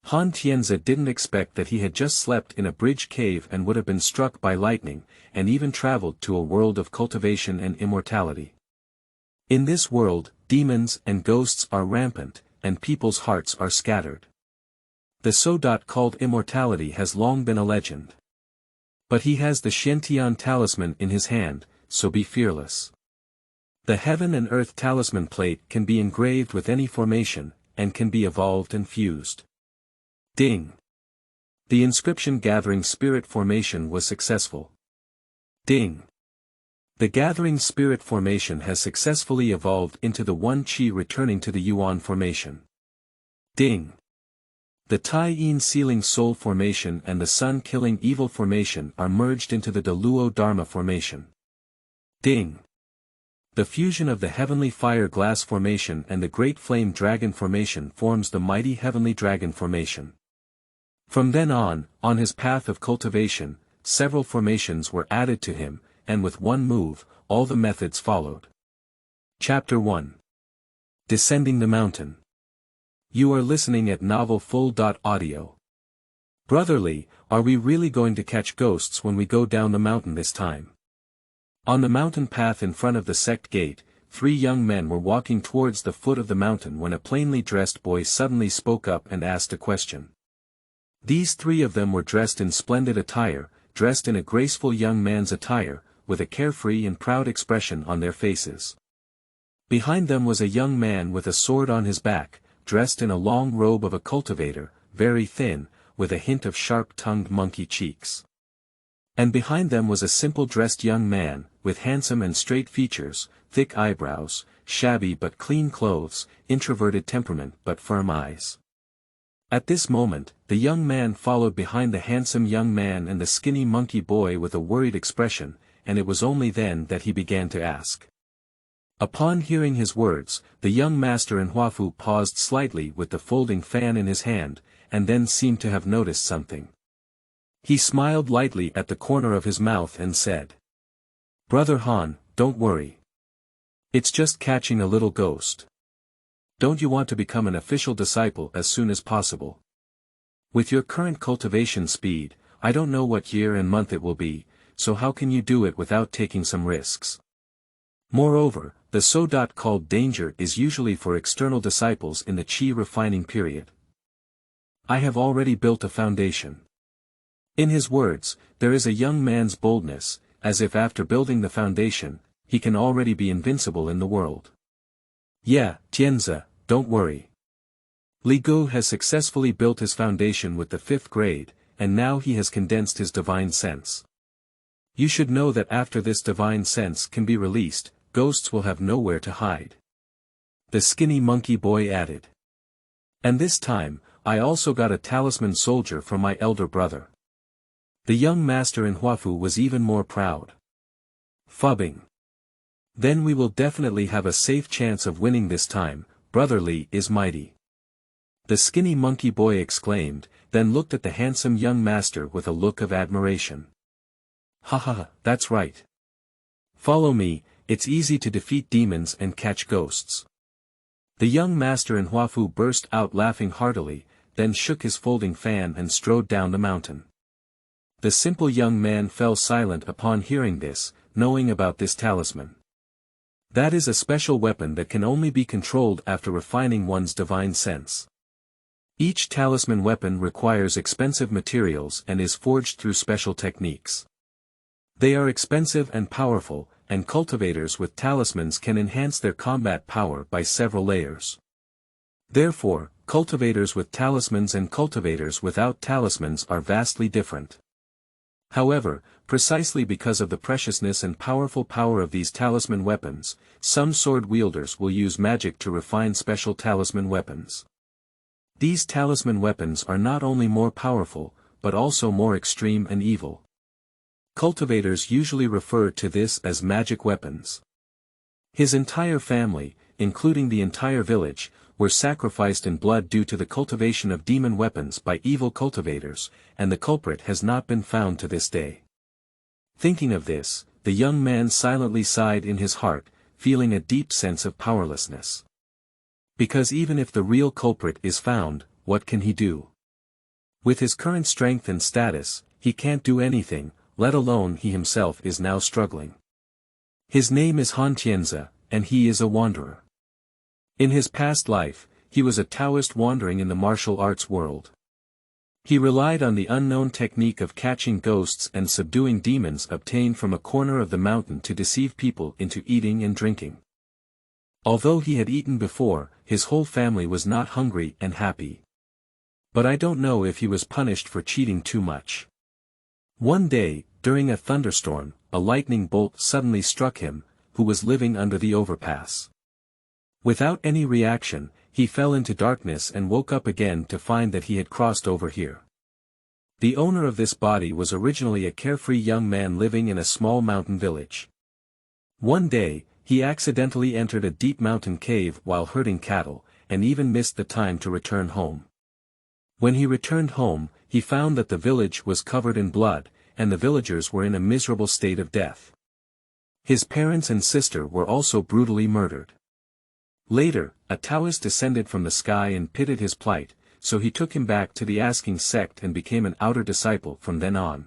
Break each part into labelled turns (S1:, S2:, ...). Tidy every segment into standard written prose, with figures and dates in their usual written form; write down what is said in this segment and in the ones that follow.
S1: Han Tianze didn't expect that he had just slept in a bridge cave and would have been struck by lightning, and even traveled to a world of cultivation and immortality. In this world, demons and ghosts are rampant, and people's hearts are scattered. The so called immortality has long been a legend. But he has the Xuantian talisman in his hand, so be fearless. The heaven and earth talisman plate can be engraved with any formation, and can be evolved and fused. Ding! The inscription gathering spirit formation was successful. Ding! The gathering spirit formation has successfully evolved into the one Qi returning to the Yuan formation. Ding! The Tian sealing soul formation and the sun killing evil formation are merged into the Luo Dharma formation. Ding! The fusion of the heavenly fire glass formation and the great flame dragon formation forms the mighty heavenly dragon formation. From then on his path of cultivation, several formations were added to him, and with one move, all the methods followed. Chapter 1. Descending the Mountain. You are listening at Novel Full.audio. Brotherly, are we really going to catch ghosts when we go down the mountain this time? On the mountain path in front of the sect gate, 3 young men were walking towards the foot of the mountain when a plainly dressed boy suddenly spoke up and asked a question. These 3 of them were dressed in splendid attire, dressed in a graceful young man's attire, with a carefree and proud expression on their faces. Behind them was a young man with a sword on his back, dressed in a long robe of a cultivator, very thin, with a hint of sharp-tongued monkey cheeks. And behind them was a simple-dressed young man, with handsome and straight features, thick eyebrows, shabby but clean clothes, introverted temperament but firm eyes. At this moment, the young man followed behind the handsome young man and the skinny monkey boy with a worried expression, and it was only then that he began to ask. Upon hearing his words, the young master in Huafu paused slightly with the folding fan in his hand, and then seemed to have noticed something. He smiled lightly at the corner of his mouth and said, "Brother Han, don't worry. It's just catching a little ghost. Don't you want to become an official disciple as soon as possible? With your current cultivation speed, I don't know what year and month it will be, so how can you do it without taking some risks? Moreover, the so-called danger is usually for external disciples in the Qi refining period. I have already built a foundation." In his words, there is a young man's boldness, as if after building the foundation, he can already be invincible in the world. Yeah, Tianze, don't worry. Li Gu has successfully built his foundation with the 5th grade, and now he has condensed his divine sense. You should know that after this divine sense can be released, ghosts will have nowhere to hide. The skinny monkey boy added. And this time, I also got a talisman soldier from my elder brother. The young master in Huafu was even more proud. Fubbing. Then we will definitely have a safe chance of winning this time, brotherly is mighty. The skinny monkey boy exclaimed, then looked at the handsome young master with a look of admiration. Haha, that's right. Follow me, it's easy to defeat demons and catch ghosts. The young master in Huafu burst out laughing heartily, then shook his folding fan and strode down the mountain. The simple young man fell silent upon hearing this, knowing about this talisman. That is a special weapon that can only be controlled after refining one's divine sense. Each talisman weapon requires expensive materials and is forged through special techniques. They are expensive and powerful, and cultivators with talismans can enhance their combat power by several layers. Therefore, cultivators with talismans and cultivators without talismans are vastly different. However, precisely because of the preciousness and powerful power of these talisman weapons, some sword wielders will use magic to refine special talisman weapons. These talisman weapons are not only more powerful, but also more extreme and evil. Cultivators usually refer to this as magic weapons. His entire family, including the entire village, were sacrificed in blood due to the cultivation of demon weapons by evil cultivators, and the culprit has not been found to this day. Thinking of this, the young man silently sighed in his heart, feeling a deep sense of powerlessness. Because even if the real culprit is found, what can he do? With his current strength and status, he can't do anything, let alone he himself is now struggling. His name is Tianze, and he is a wanderer. In his past life, he was a Taoist wandering in the martial arts world. He relied on the unknown technique of catching ghosts and subduing demons obtained from a corner of the mountain to deceive people into eating and drinking. Although he had eaten before, his whole family was not hungry and happy. But I don't know if he was punished for cheating too much. One day, during a thunderstorm, a lightning bolt suddenly struck him, who was living under the overpass. Without any reaction, he fell into darkness and woke up again to find that he had crossed over here. The owner of this body was originally a carefree young man living in a small mountain village. One day, he accidentally entered a deep mountain cave while herding cattle, and even missed the time to return home. When he returned home, he found that the village was covered in blood, and the villagers were in a miserable state of death. His parents and sister were also brutally murdered. Later, a Taoist descended from the sky and pitied his plight, so he took him back to the asking sect and became an outer disciple from then on.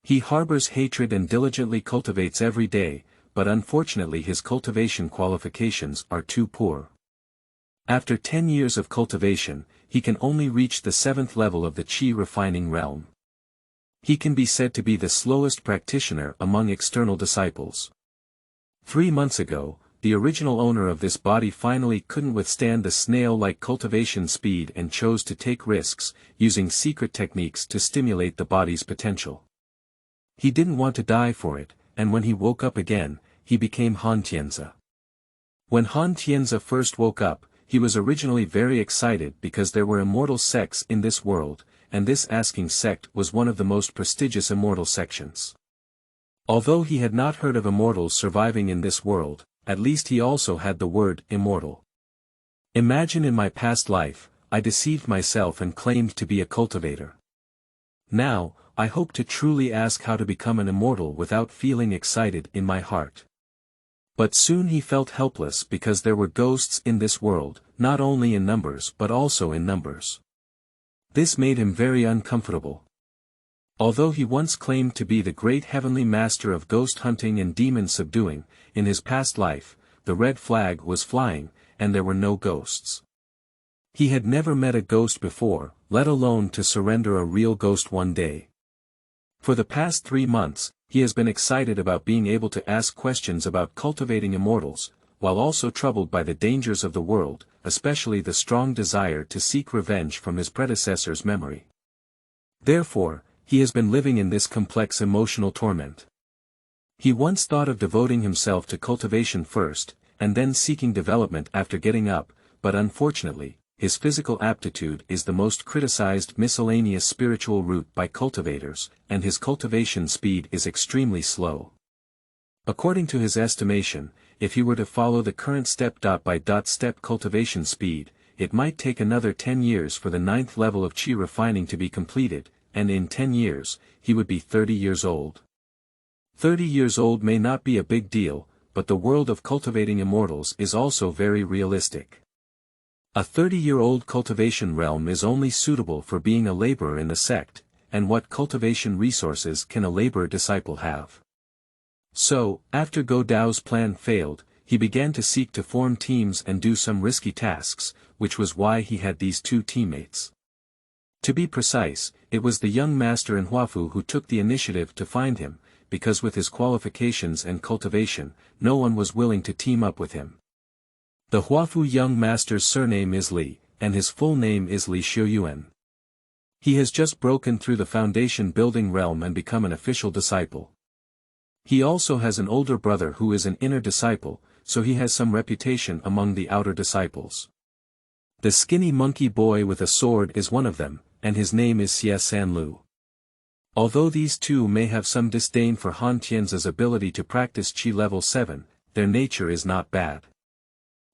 S1: He harbors hatred and diligently cultivates every day, but unfortunately his cultivation qualifications are too poor. After 10 years of cultivation, he can only reach the 7th level of the Qi refining realm. He can be said to be the slowest practitioner among external disciples. 3 months ago, the original owner of this body finally couldn't withstand the snail-like cultivation speed and chose to take risks, using secret techniques to stimulate the body's potential. He didn't want to die for it, and when he woke up again, he became Tianze. When Tianze first woke up, he was originally very excited because there were immortal sects in this world, and this asking sect was one of the most prestigious immortal sections. Although he had not heard of immortals surviving in this world, at least he also had the word immortal. Imagine in my past life, I deceived myself and claimed to be a cultivator. Now, I hope to truly ask how to become an immortal without feeling excited in my heart. But soon he felt helpless because there were ghosts in this world, not only in numbers but also in numbers. This made him very uncomfortable. Although he once claimed to be the great heavenly master of ghost hunting and demon subduing, in his past life, the red flag was flying, and there were no ghosts. He had never met a ghost before, let alone to surrender a real ghost one day. For the past 3 months, he has been excited about being able to ask questions about cultivating immortals, while also troubled by the dangers of the world, especially the strong desire to seek revenge from his predecessor's memory. Therefore, he has been living in this complex emotional torment. He once thought of devoting himself to cultivation first, and then seeking development after getting up, but unfortunately, his physical aptitude is the most criticized miscellaneous spiritual route by cultivators, and his cultivation speed is extremely slow. According to his estimation, if he were to follow the current step-by-step cultivation speed, it might take another 10 years for the 9th level of Qi refining to be completed, and in 10 years, he would be 30 years old. 30 years old may not be a big deal, but the world of cultivating immortals is also very realistic. A 30-year-old cultivation realm is only suitable for being a laborer in the sect, and what cultivation resources can a laborer disciple have? So, after Go Dao's plan failed, he began to seek to form teams and do some risky tasks, which was why he had these 2 teammates. To be precise, it was the young master in Huafu who took the initiative to find him, because with his qualifications and cultivation, no one was willing to team up with him. The Huafu young master's surname is Li, and his full name is Li Xiuyuan. He has just broken through the foundation building realm and become an official disciple. He also has an older brother who is an inner disciple, so he has some reputation among the outer disciples. The skinny monkey boy with a sword is one of them, and his name is Xie Sanlu. Although these 2 may have some disdain for Tianze's ability to practice Qi level 7, their nature is not bad.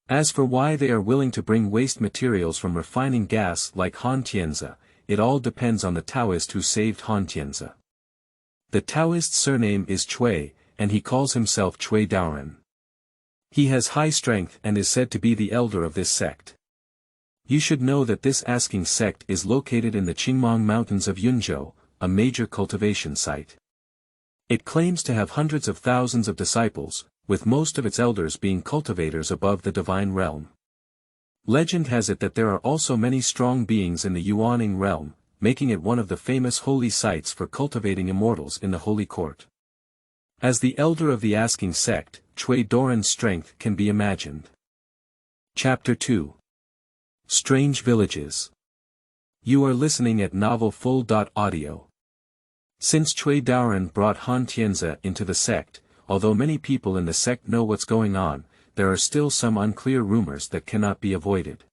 S1: As for why they are willing to bring waste materials from refining gas like Tianze, it all depends on the Taoist who saved Tianze. The Taoist's surname is Chui, and he calls himself Chui Daoren. He has high strength and is said to be the elder of this sect. You should know that this asking sect is located in the Qingmong Mountains of Yunzhou, a major cultivation site. It claims to have hundreds of thousands of disciples, with most of its elders being cultivators above the divine realm. Legend has it that there are also many strong beings in the Yuaning realm, making it one of the famous holy sites for cultivating immortals in the Holy Court. As the elder of the asking sect, Cui Doran's strength can be imagined. Chapter 2. Strange Villages. You are listening at novelfull.audio. Since Cui Doran brought Han Tianze into the sect, although many people in the sect know what's going on, there are still some unclear rumors that cannot be avoided.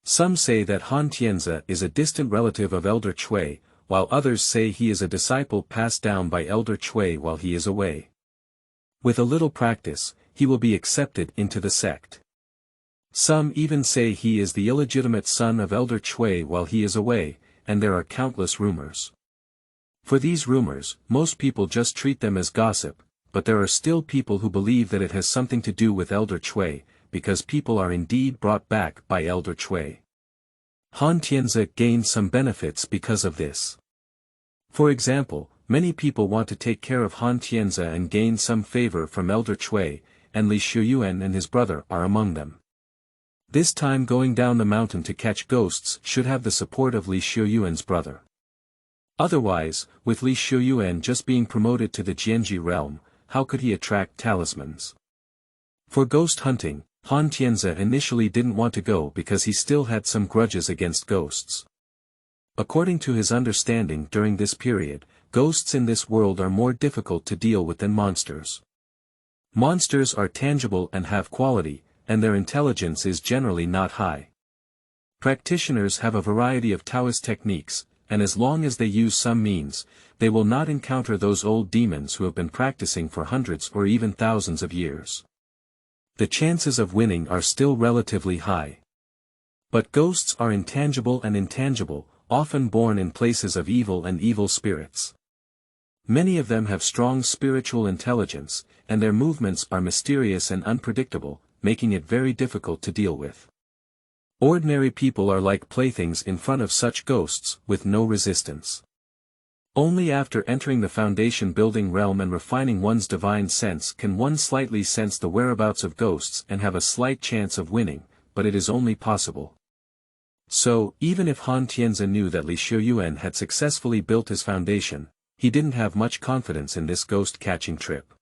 S1: Some say that Han Tianze is a distant relative of Elder Cui, while others say he is a disciple passed down by Elder Cui while he is away. With a little practice, he will be accepted into the sect. Some even say he is the illegitimate son of Elder Cui while he is away, and there are countless rumors. For these rumors, most people just treat them as gossip, but there are still people who believe that it has something to do with Elder Cui, because people are indeed brought back by Elder Cui. Han Tianze gained some benefits because of this. For example, many people want to take care of Han Tianze and gain some favor from Elder Cui, and Li Shuyuan and his brother are among them. This time going down the mountain to catch ghosts should have the support of Li Shuyuan's brother. Otherwise, with Li Shuyuan just being promoted to the Jianji realm, how could he attract talismans? For ghost hunting, Han Tianze initially didn't want to go because he still had some grudges against ghosts. According to his understanding during this period, ghosts in this world are more difficult to deal with than monsters. Monsters are tangible and have quality, and their intelligence is generally not high. Practitioners have a variety of Taoist techniques, and as long as they use some means, they will not encounter those old demons who have been practicing for hundreds or even thousands of years. The chances of winning are still relatively high. But ghosts are intangible and intangible, often born in places of evil and evil spirits. Many of them have strong spiritual intelligence, and their movements are mysterious and unpredictable, making it very difficult to deal with. Ordinary people are like playthings in front of such ghosts, with no resistance. Only after entering the foundation building realm and refining one's divine sense can one slightly sense the whereabouts of ghosts and have a slight chance of winning, but it is only possible. So, even if Han Tianze knew that Li Shuyuan had successfully built his foundation, he didn't have much confidence in this ghost-catching trip.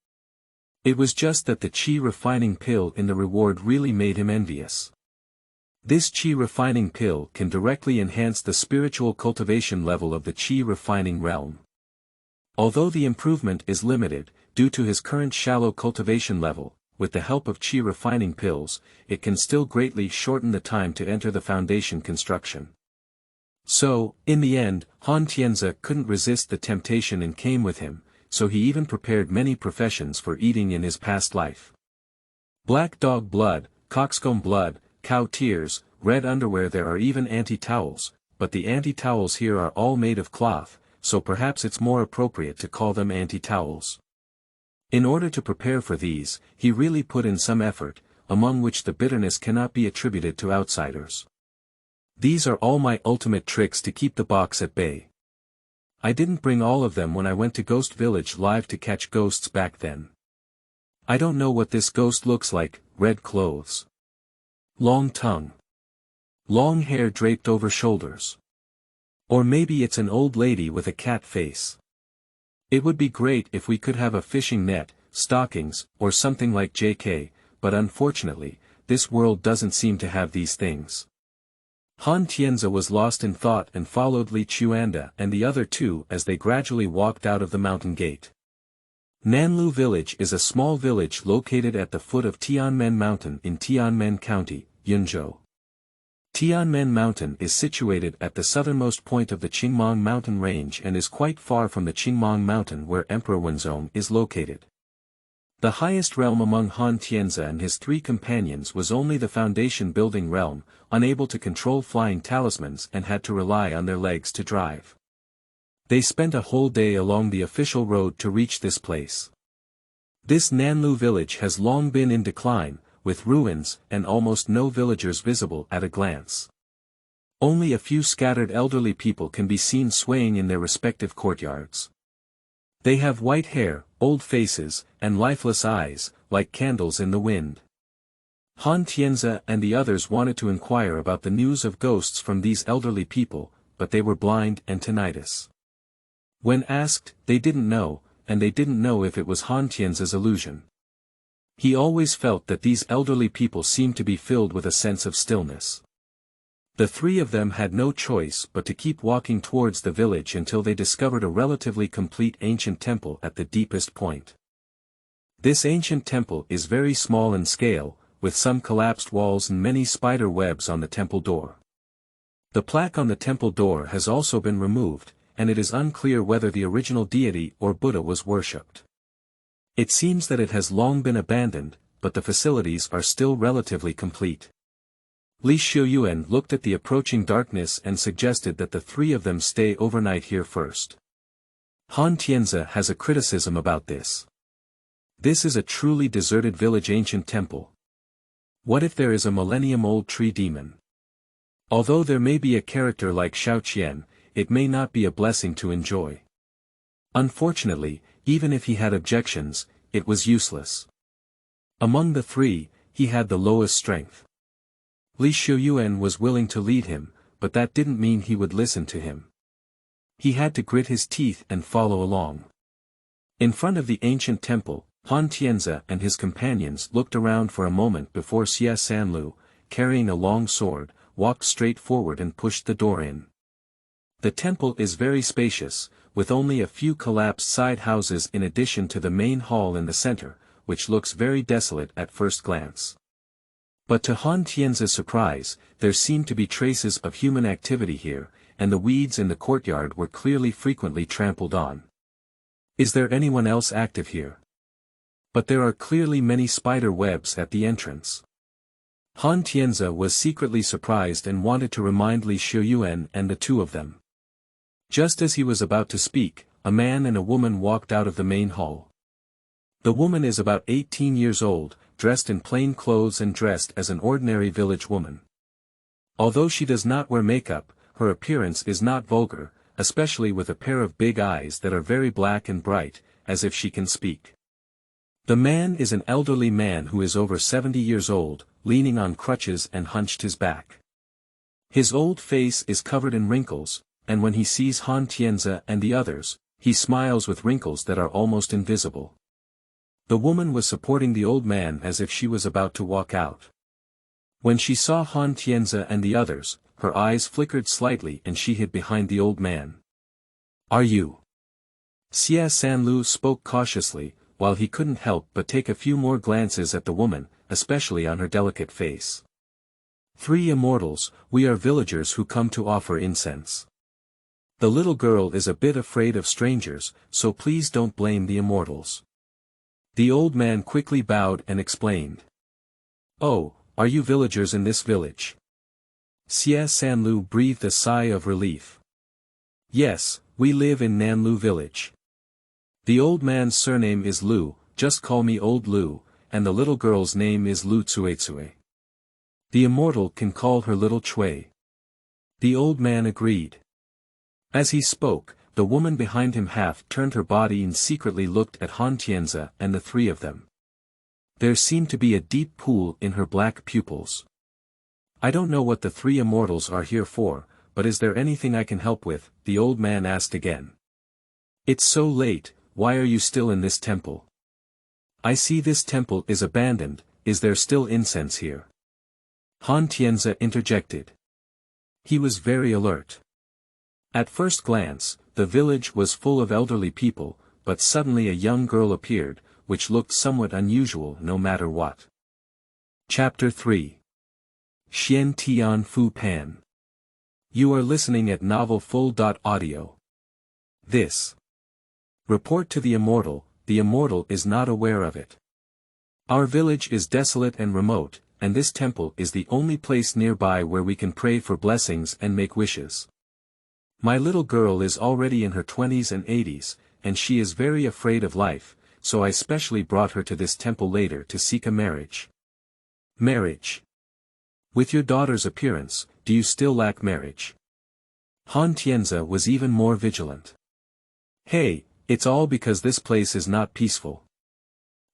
S1: It was just that the qi refining pill in the reward really made him envious. This qi refining pill can directly enhance the spiritual cultivation level of the qi refining realm. Although the improvement is limited, due to his current shallow cultivation level, with the help of qi refining pills, it can still greatly shorten the time to enter the foundation construction. So, in the end, Han Tianze couldn't resist the temptation and came with him, so he even prepared many professions for eating in his past life. Black dog blood, cockscomb blood, cow tears, red underwear. There are even anti-towels, but the anti-towels here are all made of cloth, so perhaps it's more appropriate to call them anti-towels. In order to prepare for these, he really put in some effort, among which the bitterness cannot be attributed to outsiders. These are all my ultimate tricks to keep the box at bay. I didn't bring all of them when I went to Ghost Village Live to catch ghosts back then. I don't know what this ghost looks like: red clothes, long tongue, long hair draped over shoulders. Or maybe it's an old lady with a cat face. It would be great if we could have a fishing net, stockings, or something like JK, but unfortunately, this world doesn't seem to have these things. Han Tianze was lost in thought and followed Li Chuanda and the other two as they gradually walked out of the mountain gate. Nanlu Village is a small village located at the foot of Tianmen Mountain in Tianmen County, Yunzhou. Tianmen Mountain is situated at the southernmost point of the Qingmong Mountain range and is quite far from the Qingmong Mountain where Emperor Wenzong is located. The highest realm among Han Tianze and his three companions was only the foundation building realm, unable to control flying talismans and had to rely on their legs to drive. They spent a whole day along the official road to reach this place. This Nanlu village has long been in decline, with ruins and almost no villagers visible at a glance. Only a few scattered elderly people can be seen swaying in their respective courtyards. They have white hair, old faces, and lifeless eyes, like candles in the wind. Tianze and the others wanted to inquire about the news of ghosts from these elderly people, but they were blind and tinnitus. When asked, they didn't know, and they didn't know if it was Tianze's illusion. He always felt that these elderly people seemed to be filled with a sense of stillness. The three of them had no choice but to keep walking towards the village until they discovered a relatively complete ancient temple at the deepest point. This ancient temple is very small in scale, with some collapsed walls and many spider webs on the temple door. The plaque on the temple door has also been removed, and it is unclear whether the original deity or Buddha was worshipped. It seems that it has long been abandoned, but the facilities are still relatively complete. Li Xuan looked at the approaching darkness and suggested that the three of them stay overnight here first. Tianze has a criticism about this. This is a truly deserted village ancient temple. What if there is a millennium-old tree demon? Although there may be a character like Xuantian, it may not be a blessing to enjoy. Unfortunately, even if he had objections, it was useless. Among the three, he had the lowest strength. Li Xuan was willing to lead him, but that didn't mean he would listen to him. He had to grit his teeth and follow along. In front of the ancient temple, Tianze and his companions looked around for a moment before Xie Sanlu, carrying a long sword, walked straight forward and pushed the door in. The temple is very spacious, with only a few collapsed side houses in addition to the main hall in the center, which looks very desolate at first glance. But to Tianze's surprise, there seemed to be traces of human activity here, and the weeds in the courtyard were clearly frequently trampled on. Is there anyone else active here? But there are clearly many spider webs at the entrance. Tianze was secretly surprised and wanted to remind Li Xuan and the two of them. Just as he was about to speak, a man and a woman walked out of the main hall. The woman is about 18 years old, dressed in plain clothes and dressed as an ordinary village woman. Although she does not wear makeup, her appearance is not vulgar, especially with a pair of big eyes that are very black and bright, as if she can speak. The man is an elderly man who is over 70 years old, leaning on crutches and hunched his back. His old face is covered in wrinkles, and when he sees Tianze and the others, he smiles with wrinkles that are almost invisible. The woman was supporting the old man as if she was about to walk out. When she saw Tianze and the others, her eyes flickered slightly and she hid behind the old man. Are you? Xie Sanlu spoke cautiously, while he couldn't help but take a few more glances at the woman, especially on her delicate face. Three immortals, we are villagers who come to offer incense. The little girl is a bit afraid of strangers, so please don't blame the immortals. The old man quickly bowed and explained. Oh, are you villagers in this village? Xie Sanlu breathed a sigh of relief. Yes, we live in Nanlu village. The old man's surname is Lu, just call me Old Lu, and the little girl's name is Lu Cuecue. The immortal can call her little Cui. The old man agreed. As he spoke, the woman behind him half turned her body and secretly looked at Tianze and the three of them. There seemed to be a deep pool in her black pupils. I don't know what the three immortals are here for, but is there anything I can help with? The old man asked again. It's so late, why are you still in this temple? I see this temple is abandoned, is there still incense here? Tianze interjected. He was very alert. At first glance, the village was full of elderly people, but suddenly a young girl appeared, which looked somewhat unusual no matter what. Chapter 3. Xian Tian Fu Pan. You are listening at novelfull.audio. This report to the immortal is not aware of it. Our village is desolate and remote, and this temple is the only place nearby where we can pray for blessings and make wishes. My little girl is already in her 20s and 80s, and she is very afraid of life, so I specially brought her to this temple later to seek a marriage. Marriage. With your daughter's appearance, do you still lack marriage? Han Tianze was even more vigilant. Hey, it's all because this place is not peaceful.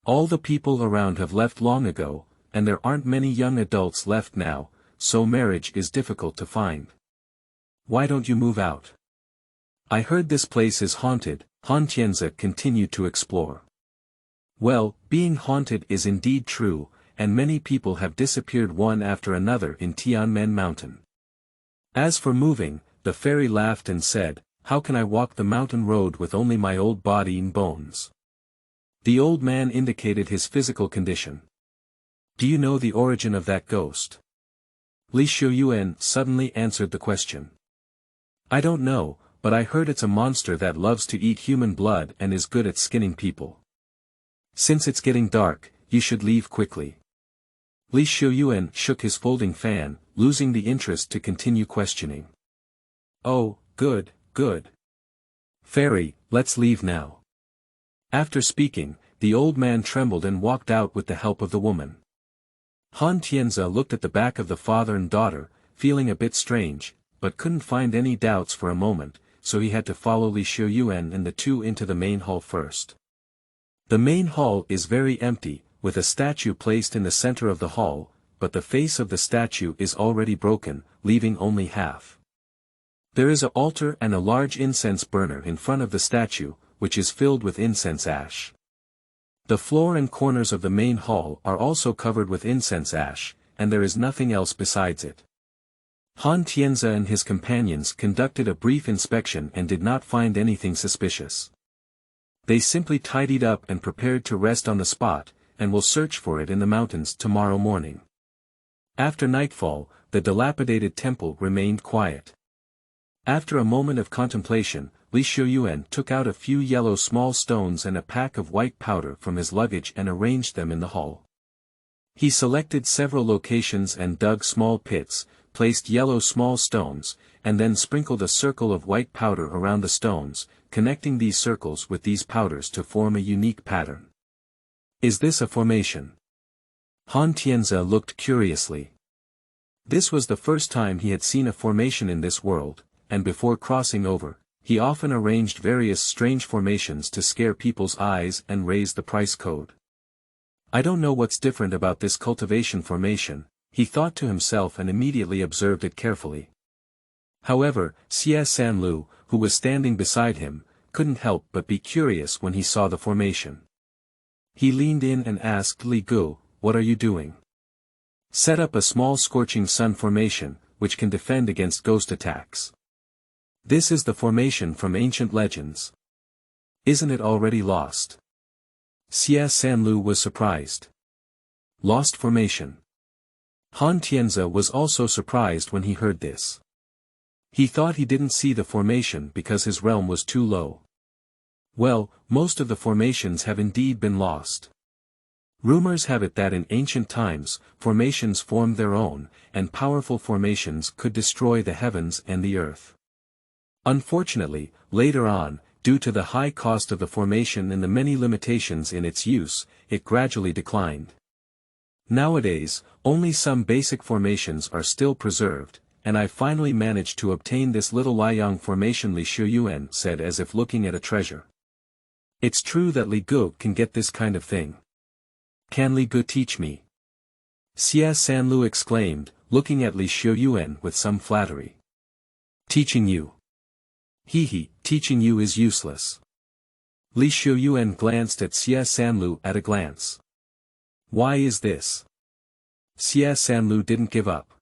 S1: All the people around have left long ago, and there aren't many young adults left now, so marriage is difficult to find. Why don't you move out? I heard this place is haunted, Han Tianze continued to explore. Well, being haunted is indeed true, and many people have disappeared one after another in Tianmen mountain. As for moving, the fairy laughed and said, how can I walk the mountain road with only my old body and bones? The old man indicated his physical condition. Do you know the origin of that ghost? Li Xuan suddenly answered the question. I don't know, but I heard it's a monster that loves to eat human blood and is good at skinning people. Since it's getting dark, you should leave quickly. Li Xuan shook his folding fan, losing the interest to continue questioning. Oh, good, good. Fairy, let's leave now. After speaking, the old man trembled and walked out with the help of the woman. Han Tianze looked at the back of the father and daughter, feeling a bit strange, but couldn't find any doubts for a moment, so he had to follow Li Xuan and the two into the main hall first. The main hall is very empty, with a statue placed in the center of the hall, but the face of the statue is already broken, leaving only half. There is an altar and a large incense burner in front of the statue, which is filled with incense ash. The floor and corners of the main hall are also covered with incense ash, and there is nothing else besides it. Han Tianze and his companions conducted a brief inspection and did not find anything suspicious. They simply tidied up and prepared to rest on the spot, and will search for it in the mountains tomorrow morning. After nightfall, the dilapidated temple remained quiet. After a moment of contemplation, Li Xuan took out a few yellow small stones and a pack of white powder from his luggage and arranged them in the hall. He selected several locations and dug small pits, placed yellow small stones, and then sprinkled a circle of white powder around the stones, connecting these circles with these powders to form a unique pattern. Is this a formation? Han Tianze looked curiously. This was the first time he had seen a formation in this world, and before crossing over, he often arranged various strange formations to scare people's eyes and raise the price code. I don't know what's different about this cultivation formation, he thought to himself and immediately observed it carefully. However, Xie Sanlu, who was standing beside him, couldn't help but be curious when he saw the formation. He leaned in and asked Li Gu, what are you doing? Set up a small scorching sun formation, which can defend against ghost attacks. This is the formation from ancient legends. Isn't it already lost? Xie Sanlu was surprised. Lost formation. Han Tianze was also surprised when he heard this. He thought he didn't see the formation because his realm was too low. Well, most of the formations have indeed been lost. Rumors have it that in ancient times, formations formed their own, and powerful formations could destroy the heavens and the earth. Unfortunately, later on, due to the high cost of the formation and the many limitations in its use, it gradually declined. Nowadays, only some basic formations are still preserved, and I finally managed to obtain this little Liang formation, Li Xuan said as if looking at a treasure. It's true that Li Gu can get this kind of thing. Can Li Gu teach me? Xie Sanlu exclaimed, looking at Li Xuan with some flattery. Teaching you? Teaching you is useless. Li Xuan glanced at Xie Sanlu at a glance. Why is this? Xie Sanlu didn't give up.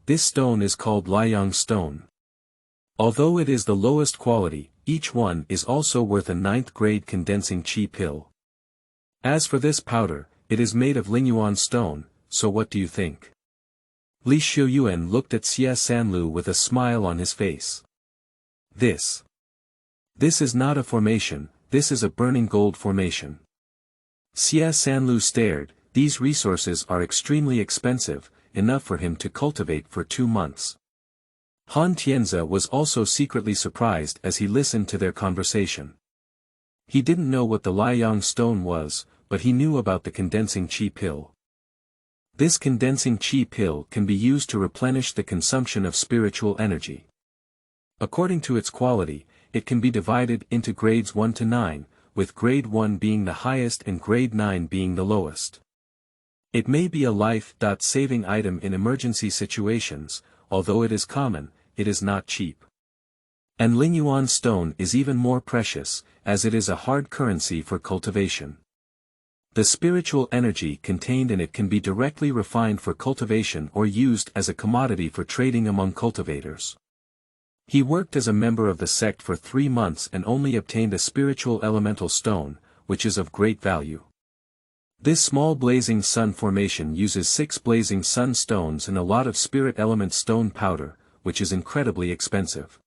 S1: This stone is called Liang stone. Although it is the lowest quality, each one is also worth a 9th grade condensing chi pill. As for this powder, it is made of Lingyuan stone, so what do you think? Li Xuan looked at Xie Sanlu with a smile on his face. This is not a formation, this is a burning gold formation. Xie Sanlu stared, these resources are extremely expensive, enough for him to cultivate for 2 months. Han Tianze was also secretly surprised as he listened to their conversation. He didn't know what the Liang stone was, but he knew about the condensing chi pill. This condensing chi pill can be used to replenish the consumption of spiritual energy. According to its quality, it can be divided into grades 1 to 9, with grade 1 being the highest and grade 9 being the lowest. It may be a life-saving item in emergency situations, although it is common, it is not cheap. And Lingyuan stone is even more precious, as it is a hard currency for cultivation. The spiritual energy contained in it can be directly refined for cultivation or used as a commodity for trading among cultivators. He worked as a member of the sect for 3 months and only obtained a spiritual elemental stone, which is of great value. This small blazing sun formation uses 6 blazing sun stones and a lot of spirit element stone powder, which is incredibly expensive.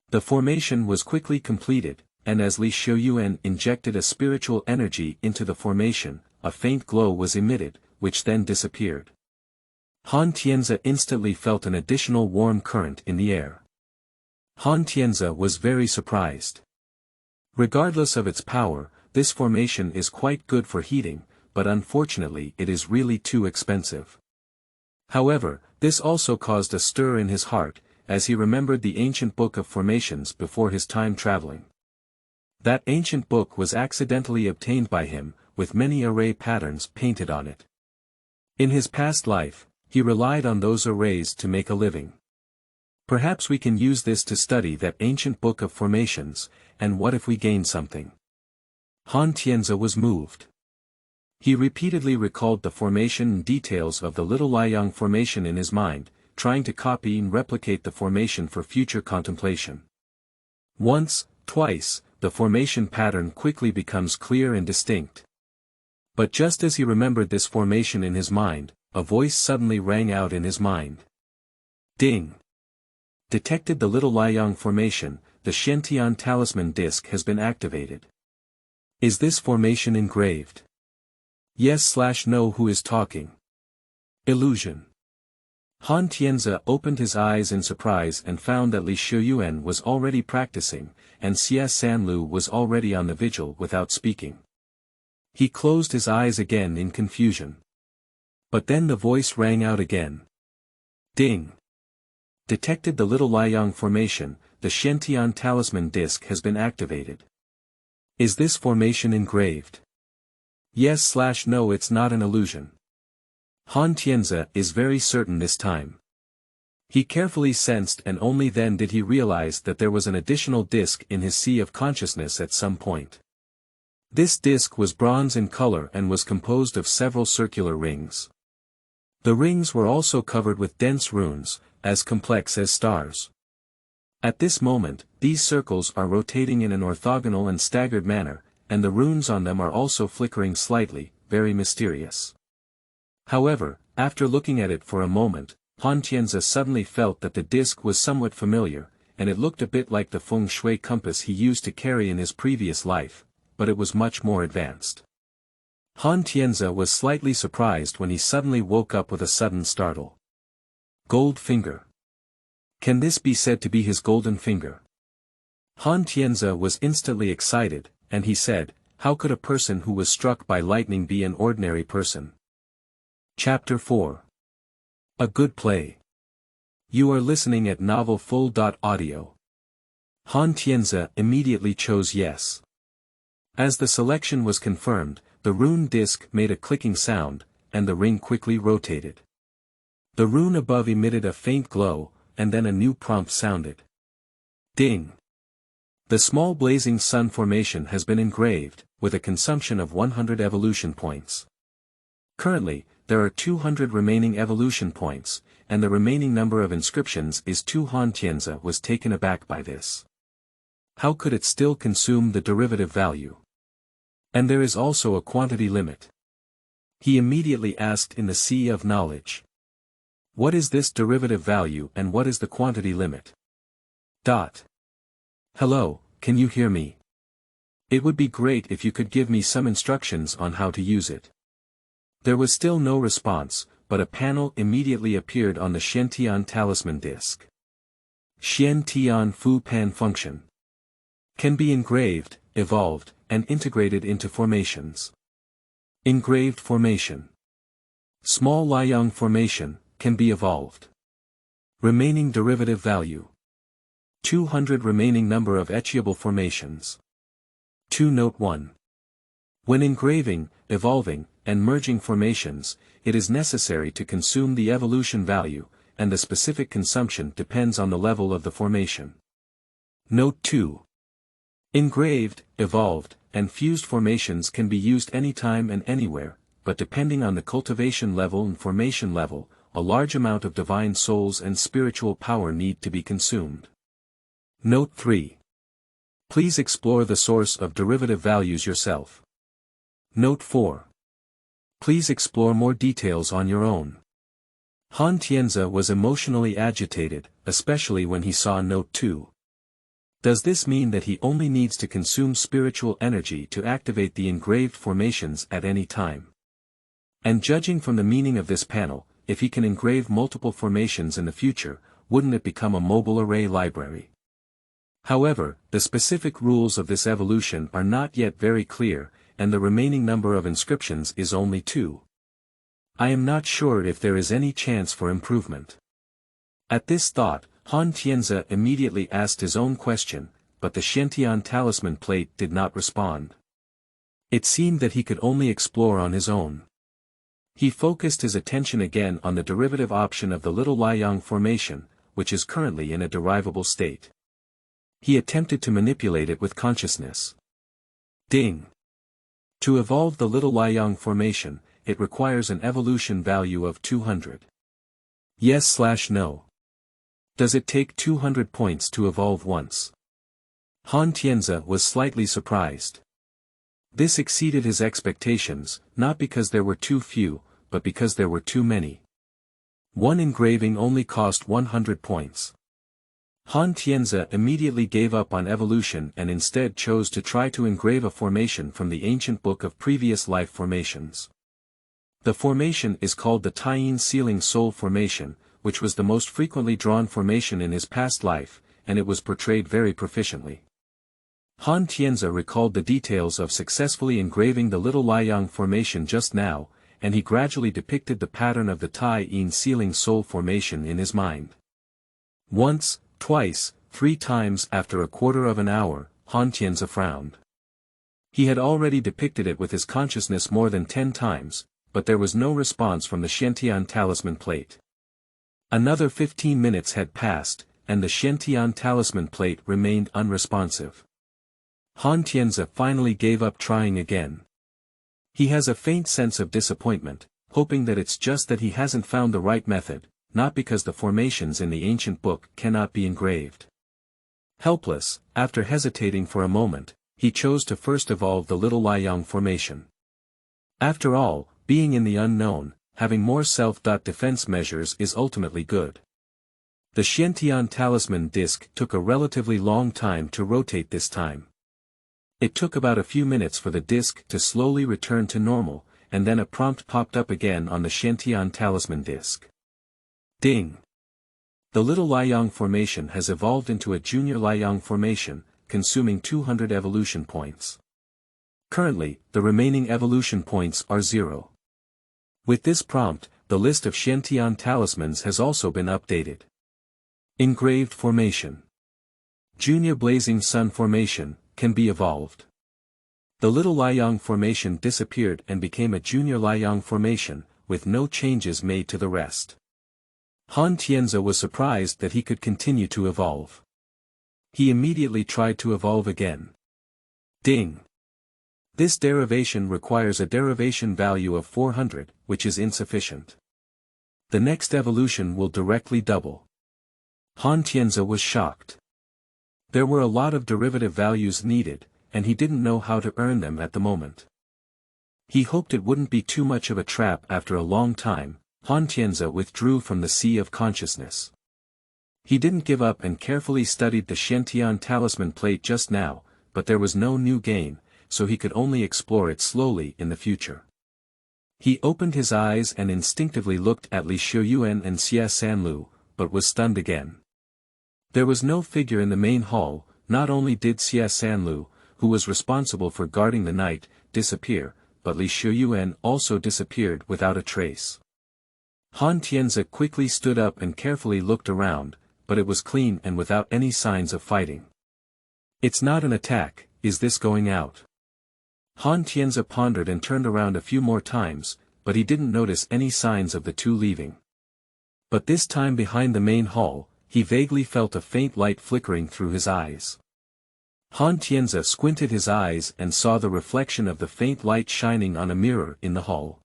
S1: The formation was quickly completed, and as Li Xiuyuan injected a spiritual energy into the formation, a faint glow was emitted, which then disappeared. Han Tianze instantly felt an additional warm current in the air. Han Tianze was very surprised. Regardless of its power, this formation is quite good for heating, but unfortunately it is really too expensive. However, this also caused a stir in his heart, as he remembered the ancient book of formations before his time traveling. That ancient book was accidentally obtained by him, with many array patterns painted on it. In his past life, he relied on those arrays to make a living. Perhaps we can use this to study that ancient book of formations, and what if we gain something? Han Tianze was moved. He repeatedly recalled the formation and details of the Little Liang formation in his mind, trying to copy and replicate the formation for future contemplation. Once, twice, the formation pattern quickly becomes clear and distinct. But just as he remembered this formation in his mind, a voice suddenly rang out in his mind. Ding! Detected the Little Liang formation, the Xuantian talisman disc has been activated. Is this formation engraved? Yes/no. Who is talking? Illusion. Han Tianze opened his eyes in surprise and found that Li Xiuyuan was already practicing, and Xie Sanlu was already on the vigil without speaking. He closed his eyes again in confusion. But then the voice rang out again. Ding! Detected the Little Liang formation, the Xuantian talisman disc has been activated. Is this formation engraved? Yes/no. It's not an illusion. Han Tianze is very certain this time. He carefully sensed and only then did he realize that there was an additional disc in his sea of consciousness at some point. This disc was bronze in color and was composed of several circular rings. The rings were also covered with dense runes, as complex as stars. At this moment, these circles are rotating in an orthogonal and staggered manner, and the runes on them are also flickering slightly, very mysterious. However, after looking at it for a moment, Han Tianze suddenly felt that the disc was somewhat familiar, and it looked a bit like the feng shui compass he used to carry in his previous life, but it was much more advanced. Han Tianze was slightly surprised when he suddenly woke up with a sudden startle. Gold finger. Can this be said to be his golden finger? Han Tianze was instantly excited, and he said, how could a person who was struck by lightning be an ordinary person? Chapter 4. A good play. You are listening at novelfull.audio. Han Tianze immediately chose yes. As the selection was confirmed, the rune disc made a clicking sound, and the ring quickly rotated. The rune above emitted a faint glow, and then a new prompt sounded. Ding! The small blazing sun formation has been engraved, with a consumption of 100 evolution points. Currently, there are 200 remaining evolution points, and the remaining number of inscriptions is 2. Han Tianze was taken aback by this. How could it still consume the derivative value? And there is also a quantity limit. He immediately asked in the sea of knowledge. What is this derivative value and what is the quantity limit? Hello, can you hear me? It would be great if you could give me some instructions on how to use it. There was still no response, but a panel immediately appeared on the Xuantian talisman disc. Xuantian Fu Pan function. Can be engraved, evolved, and integrated into formations. Engraved formation. Small Liang formation, can be evolved. Remaining derivative value. 200 remaining number of etchable formations. 2 Note 1. When engraving, evolving, and merging formations, it is necessary to consume the evolution value, and the specific consumption depends on the level of the formation. Note 2. Engraved, evolved, and fused formations can be used anytime and anywhere, but depending on the cultivation level and formation level, a large amount of divine souls and spiritual power need to be consumed. Note 3. Please explore the source of derivative values yourself. Note 4. Please explore more details on your own. Han Tianze was emotionally agitated, especially when he saw Note 2. Does this mean that he only needs to consume spiritual energy to activate the engraved formations at any time? And judging from the meaning of this panel, if he can engrave multiple formations in the future, wouldn't it become a mobile array library? However, the specific rules of this evolution are not yet very clear, and the remaining number of inscriptions is only 2. I am not sure if there is any chance for improvement. At this thought, Han Tianze immediately asked his own question, but the Xuantian talisman plate did not respond. It seemed that he could only explore on his own. He focused his attention again on the derivative option of the little Liang formation, which is currently in a derivable state. He attempted to manipulate it with consciousness. Ding! To evolve the little Liang formation, it requires an evolution value of 200. Yes/no. Does it take 200 points to evolve once? Han Tianze was slightly surprised. This exceeded his expectations, not because there were too few, but because there were too many. One engraving only cost 100 points. Han Tianze immediately gave up on evolution and instead chose to try to engrave a formation from the ancient book of previous life formations. The formation is called the Tian Sealing Soul Formation, which was the most frequently drawn formation in his past life, and it was portrayed very proficiently. Han Tianze recalled the details of successfully engraving the little Liang formation just now, and he gradually depicted the pattern of the Tian Sealing Soul Formation in his mind. Once, twice, 3 times after a quarter of an hour, Han Tianze frowned. He had already depicted it with his consciousness more than 10 times, but there was no response from the Xuantian talisman plate. Another 15 minutes had passed, and the Xuantian talisman plate remained unresponsive. Han Tianze finally gave up trying again. He has a faint sense of disappointment, hoping that it's just that he hasn't found the right method, not because the formations in the ancient book cannot be engraved. Helpless, after hesitating for a moment, he chose to first evolve the little Liang formation. After all, being in the unknown, having more self-defense measures is ultimately good. The Xuantian talisman disc took a relatively long time to rotate this time. It took about a few minutes for the disc to slowly return to normal, and then a prompt popped up again on the Xuantian talisman disc. Ding! The little Liang formation has evolved into a junior Liang formation, consuming 200 evolution points. Currently, the remaining evolution points are 0. With this prompt, the list of Xuantian talismans has also been updated. Engraved formation. Junior blazing sun formation, can be evolved. The little Liang formation disappeared and became a junior Liang formation, with no changes made to the rest. Han Tianze was surprised that he could continue to evolve. He immediately tried to evolve again. Ding! This derivation requires a derivation value of 400, which is insufficient. The next evolution will directly double. Han Tianze was shocked. There were a lot of derivative values needed, and he didn't know how to earn them at the moment. He hoped it wouldn't be too much of a trap after a long time. Han Tianze withdrew from the sea of consciousness. He didn't give up and carefully studied the Xuantian talisman plate just now, but there was no new gain, so he could only explore it slowly in the future. He opened his eyes and instinctively looked at Li Xuan and Xie Sanlu, but was stunned again. There was no figure in the main hall. Not only did Xie Sanlu, who was responsible for guarding the night, disappear, but Li Xuan also disappeared without a trace. Tianze quickly stood up and carefully looked around, but it was clean and without any signs of fighting. It's not an attack, is this going out? Tianze pondered and turned around a few more times, but he didn't notice any signs of the two leaving. But this time behind the main hall, he vaguely felt a faint light flickering through his eyes. Tianze squinted his eyes and saw the reflection of the faint light shining on a mirror in the hall.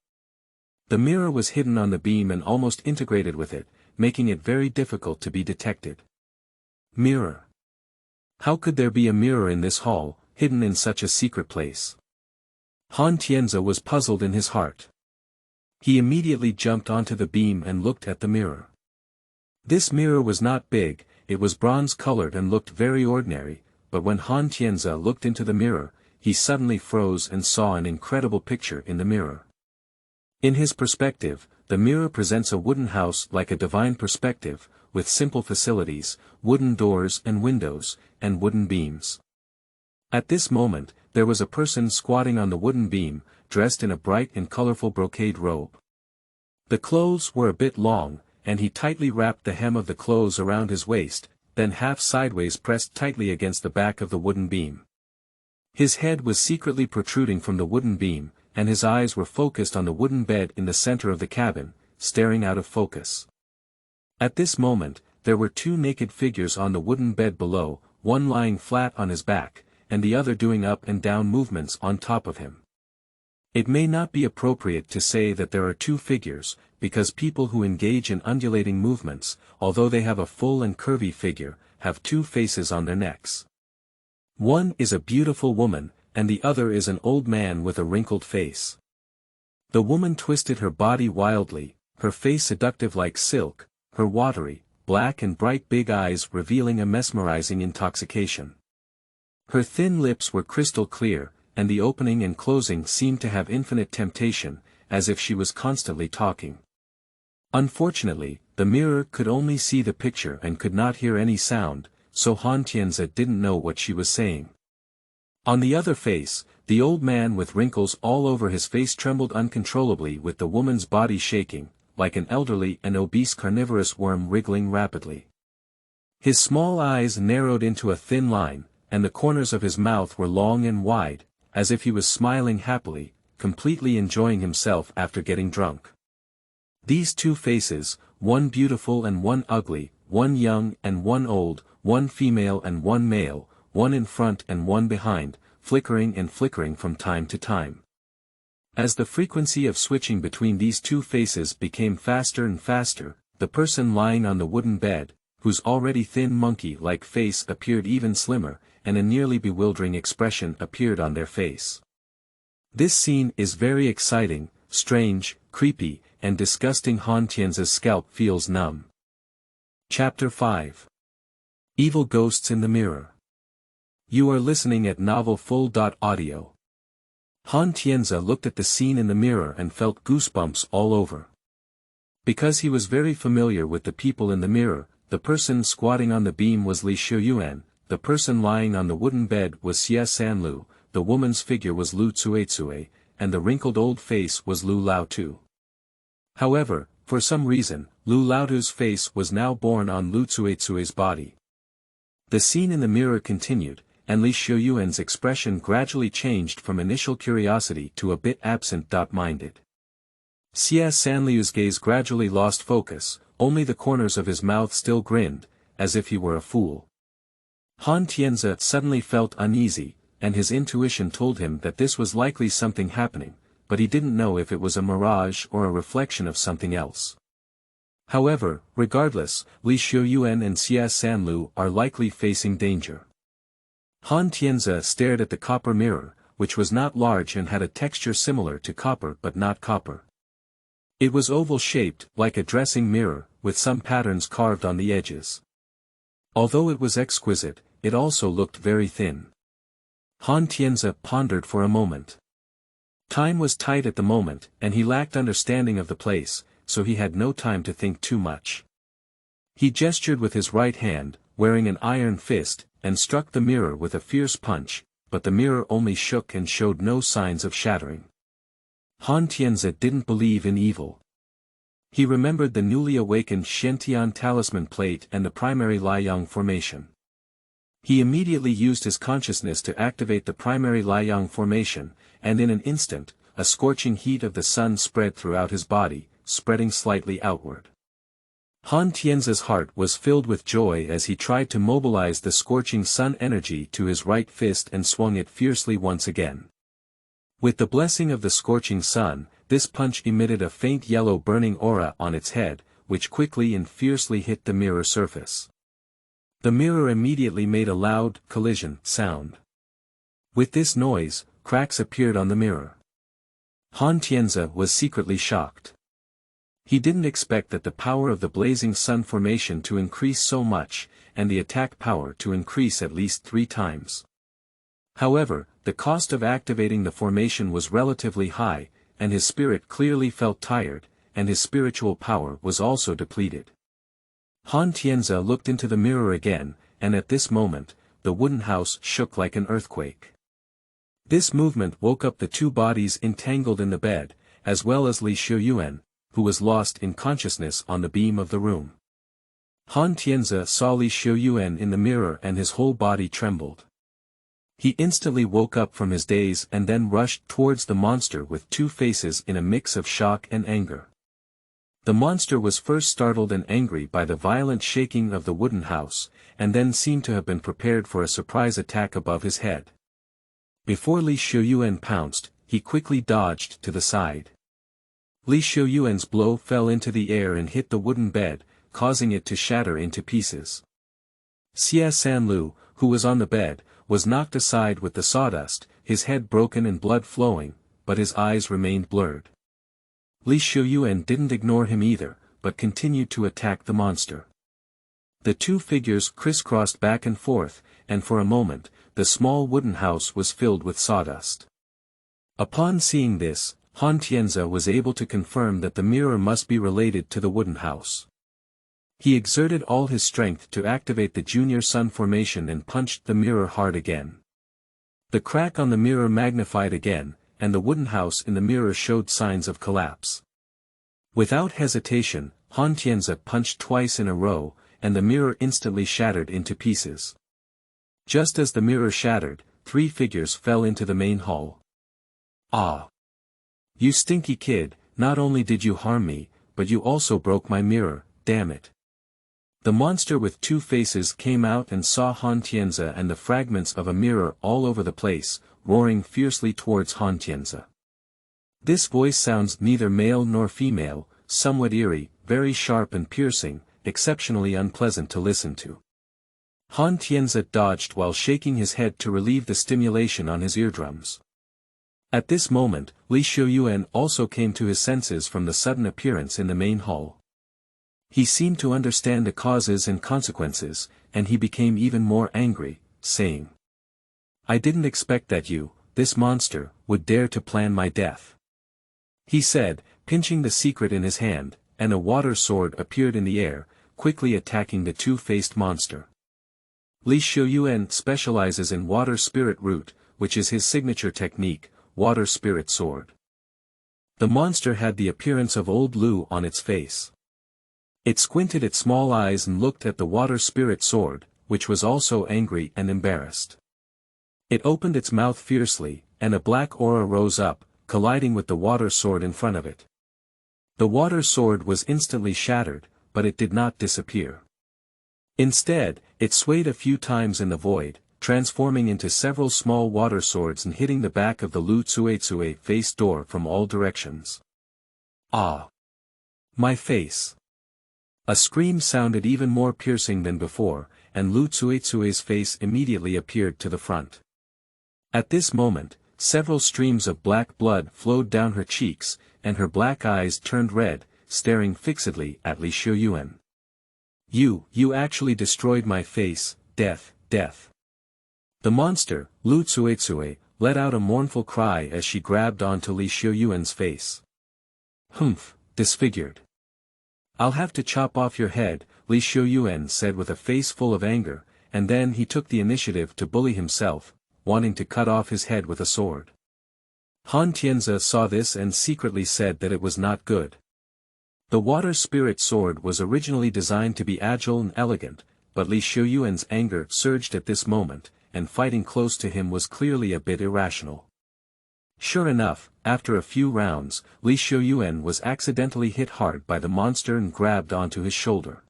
S1: The mirror was hidden on the beam and almost integrated with it, making it very difficult to be detected. Mirror. How could there be a mirror in this hall, hidden in such a secret place? Tianze was puzzled in his heart. He immediately jumped onto the beam and looked at the mirror. This mirror was not big, it was bronze-colored and looked very ordinary, but when Tianze looked into the mirror, he suddenly froze and saw an incredible picture in the mirror. In his perspective, the mirror presents a wooden house like a divine perspective, with simple facilities, wooden doors and windows, and wooden beams. At this moment, there was a person squatting on the wooden beam, dressed in a bright and colorful brocade robe. The clothes were a bit long, and he tightly wrapped the hem of the clothes around his waist, then half sideways pressed tightly against the back of the wooden beam. His head was secretly protruding from the wooden beam, and his eyes were focused on the wooden bed in the center of the cabin, staring out of focus. At this moment, there were two naked figures on the wooden bed below, one lying flat on his back, and the other doing up and down movements on top of him. It may not be appropriate to say that there are two figures, because people who engage in undulating movements, although they have a full and curvy figure, have two faces on their necks. One is a beautiful woman, and the other is an old man with a wrinkled face. The woman twisted her body wildly, her face seductive like silk, her watery, black and bright big eyes revealing a mesmerizing intoxication. Her thin lips were crystal clear, and the opening and closing seemed to have infinite temptation, as if she was constantly talking. Unfortunately, the mirror could only see the picture and could not hear any sound, so Tianze didn't know what she was saying. On the other face, the old man with wrinkles all over his face trembled uncontrollably with the woman's body shaking, like an elderly and obese carnivorous worm wriggling rapidly. His small eyes narrowed into a thin line, and the corners of his mouth were long and wide, as if he was smiling happily, completely enjoying himself after getting drunk. These two faces, one beautiful and one ugly, one young and one old, one female and one male, one in front and one behind, flickering and flickering from time to time. As the frequency of switching between these two faces became faster and faster, the person lying on the wooden bed, whose already thin monkey-like face appeared even slimmer, and a nearly bewildering expression appeared on their face. This scene is very exciting, strange, creepy, and disgusting. Tianze's scalp feels numb. Chapter 5. Evil Ghosts in the Mirror. You are listening at novelfull.audio. Tianze looked at the scene in the mirror and felt goosebumps all over. Because he was very familiar with the people in the mirror, the person squatting on the beam was Li Xuan, the person lying on the wooden bed was Xie Sanlu, the woman's figure was Lu Cuecue, and the wrinkled old face was Lu Laotu. However, for some reason, Lu Laotu's face was now born on Lu Cuecue's body. The scene in the mirror continued, and Li Xuan's expression gradually changed from initial curiosity to a bit absent-minded. Xie Sanliu's gaze gradually lost focus, only the corners of his mouth still grinned, as if he were a fool. Tianze suddenly felt uneasy, and his intuition told him that this was likely something happening, but he didn't know if it was a mirage or a reflection of something else. However, regardless, Li Xuan and Xie Sanlu are likely facing danger. Tianze stared at the copper mirror, which was not large and had a texture similar to copper but not copper. It was oval-shaped, like a dressing mirror, with some patterns carved on the edges. Although it was exquisite, it also looked very thin. Tianze pondered for a moment. Time was tight at the moment, and he lacked understanding of the place, so he had no time to think too much. He gestured with his right hand, wearing an iron fist, and struck the mirror with a fierce punch, but the mirror only shook and showed no signs of shattering. Tianze didn't believe in evil. He remembered the newly awakened Xuantian talisman plate and the primary Liang formation. He immediately used his consciousness to activate the primary Liang formation, and in an instant, a scorching heat of the sun spread throughout his body, spreading slightly outward. Han Tianze's heart was filled with joy as he tried to mobilize the scorching sun energy to his right fist and swung it fiercely once again. With the blessing of the scorching sun, this punch emitted a faint yellow burning aura on its head, which quickly and fiercely hit the mirror surface. The mirror immediately made a loud collision sound. With this noise, cracks appeared on the mirror. Han Tianze was secretly shocked. He didn't expect that the power of the blazing sun formation to increase so much, and the attack power to increase at least 3 times. However, the cost of activating the formation was relatively high, and his spirit clearly felt tired, and his spiritual power was also depleted. Han Tianze looked into the mirror again, and at this moment, the wooden house shook like an earthquake. This movement woke up the 2 bodies entangled in the bed, as well as Li Xiuyuan, who was lost in consciousness on the beam of the room. Han Tianze saw Li Xiuyuan in the mirror and his whole body trembled. He instantly woke up from his daze and then rushed towards the monster with 2 faces in a mix of shock and anger. The monster was first startled and angry by the violent shaking of the wooden house, and then seemed to have been prepared for a surprise attack above his head. Before Li Xiuyuan pounced, he quickly dodged to the side. Li Xiuyuan's blow fell into the air and hit the wooden bed, causing it to shatter into pieces. Xia Sanlu, who was on the bed, was knocked aside with the sawdust, his head broken and blood flowing, but his eyes remained blurred. Li Xiuyuan didn't ignore him either, but continued to attack the monster. The 2 figures crisscrossed back and forth, and for a moment, the small wooden house was filled with sawdust. Upon seeing this, Han Tianze was able to confirm that the mirror must be related to the wooden house. He exerted all his strength to activate the junior sun formation and punched the mirror hard again. The crack on the mirror magnified again, and the wooden house in the mirror showed signs of collapse. Without hesitation, Han Tianze punched twice in a row, and the mirror instantly shattered into pieces. Just as the mirror shattered, 3 figures fell into the main hall. Ah! You stinky kid, not only did you harm me, but you also broke my mirror, damn it. The monster with 2 faces came out and saw Han Tianze and the fragments of a mirror all over the place, roaring fiercely towards Han Tianze. This voice sounds neither male nor female, somewhat eerie, very sharp and piercing, exceptionally unpleasant to listen to. Han Tianze dodged while shaking his head to relieve the stimulation on his eardrums. At this moment, Li Xiuyuan also came to his senses from the sudden appearance in the main hall. He seemed to understand the causes and consequences, and he became even more angry, saying, I didn't expect that you, this monster, would dare to plan my death. He said, pinching the secret in his hand, and a water sword appeared in the air, quickly attacking the 2-faced monster. Li Xiuyuan specializes in water spirit root, which is his signature technique, water spirit sword. The monster had the appearance of old Lu on its face. It squinted its small eyes and looked at the water spirit sword, which was also angry and embarrassed. It opened its mouth fiercely, and a black aura rose up, colliding with the water sword in front of it. The water sword was instantly shattered, but it did not disappear. Instead, it swayed a few times in the void, transforming into several small water swords and hitting the back of the Lu Tsuetsue face door from all directions. Ah! My face! A scream sounded even more piercing than before, and Lu Tsuetsue's face immediately appeared to the front. At this moment, several streams of black blood flowed down her cheeks, and her black eyes turned red, staring fixedly at Li Xiuyuan. You actually destroyed my face, death, death. The monster, Lu Tsuetsue, let out a mournful cry as she grabbed onto Li Xiuyuan's face. Humph, disfigured. I'll have to chop off your head, Li Xiuyuan said with a face full of anger, and then he took the initiative to bully himself, wanting to cut off his head with a sword. Han Tianze saw this and secretly said that it was not good. The water spirit sword was originally designed to be agile and elegant, but Li Xiuyuan's anger surged at this moment, and fighting close to him was clearly a bit irrational. Sure enough, after a few rounds, Li Xiuyuan was accidentally hit hard by the monster and grabbed onto his shoulder.